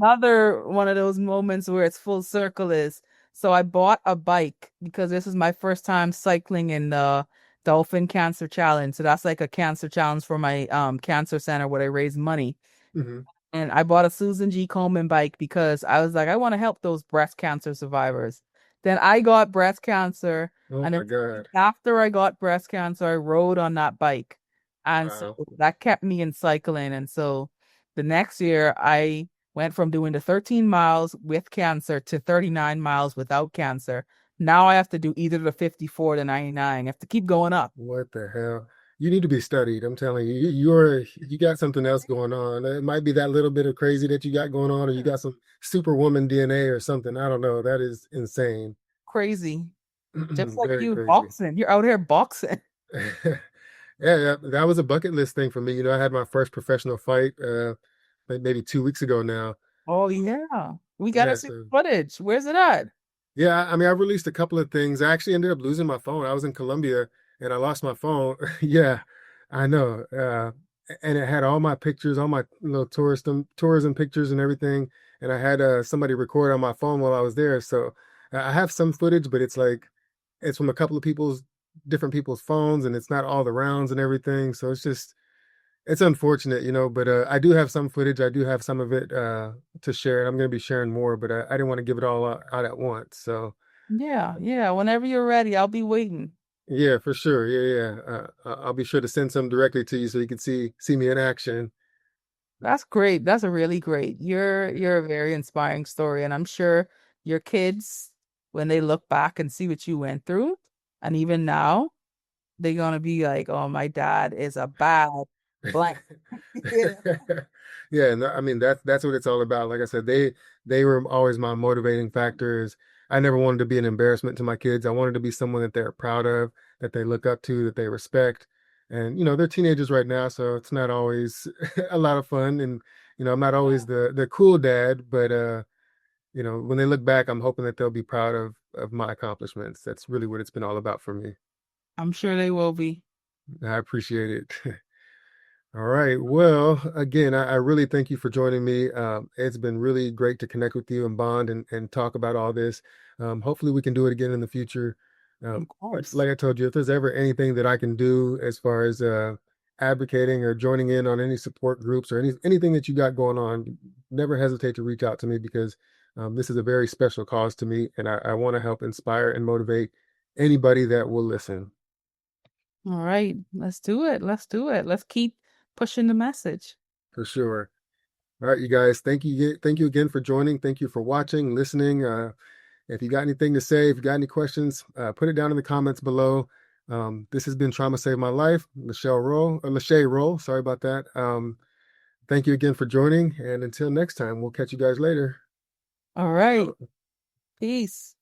another one of those moments where it's full circle is so I bought a bike because this is my first time cycling in the Dolphin Cancer Challenge. So that's like a cancer challenge for my cancer center where they raise money. Hmm. And I bought a Susan G. Komen bike because I was like, I want to help those breast cancer survivors. Then I got breast cancer, Oh and my then God. after I got breast cancer, I rode on that bike. And so Wow. that kept me in cycling. And so the next year, I went from doing the 13 miles with cancer to 39 miles without cancer. Now I have to do either the 54 to 99. I have to keep going up. What the hell? You need to be studied. I'm telling you, you got something else going on. It might be that little bit of crazy that you got going on, or you got some superwoman DNA or something. I don't know. That is insane. Crazy. Just like Very you crazy. boxing. You're out here boxing. Yeah, that was a bucket list thing for me. I had my first professional fight maybe 2 weeks ago now. Oh yeah. We gotta Yeah, see so footage. Where's it at? yeah, I mean, I released a couple of things. I actually ended up losing my phone. I was in Colombia and I lost my phone. Yeah, I know. And it had all my pictures, all my little tourism pictures and everything. And I had somebody record on my phone while I was there. So I have some footage, but it's from a couple of different people's phones, and it's not all the rounds and everything. So it's unfortunate, but I do have some footage. I do have some of it to share, and I'm going to be sharing more, but I didn't want to give it all out at once. So, Yeah, yeah. Whenever you're ready, I'll be waiting. yeah, for sure. Yeah, yeah. I'll be sure to send some directly to you so you can see me in action. That's great. That's a really great. You're a very inspiring story, and I'm sure your kids, when they look back and see what you went through, and even now, they're gonna be like, "Oh, my dad is a bad blank." Yeah. Yeah, and I mean that's what it's all about. Like I said, they were always my motivating factors. I never wanted to be an embarrassment to my kids. I wanted to be someone that they're proud of, that they look up to, that they respect. And they're teenagers right now, so it's not always a lot of fun. And I'm not always the cool dad, but when they look back, I'm hoping that they'll be proud of my accomplishments. That's really what it's been all about for me. I'm sure they will be. I appreciate it. All right. Well, again, I really thank you for joining me. It's been really great to connect with you and bond and talk about all this. Hopefully, we can do it again in the future. Of course. Like I told you, if there's ever anything that I can do as far as advocating or joining in on any support groups or anything that you got going on, never hesitate to reach out to me because this is a very special cause to me, and I want to help inspire and motivate anybody that will listen All right, let's do it. Let's do it. Let's keep pushing the message. for sure. All right, you guys, thank you again for joining. Thank you for watching, listening. If you got anything to say, if you got any questions, put it down in the comments below. This has been Trauma Saved My Life, Lachey Roll. Sorry about that. Thank you again for joining, and until next time, we'll catch you guys later. All right. Peace.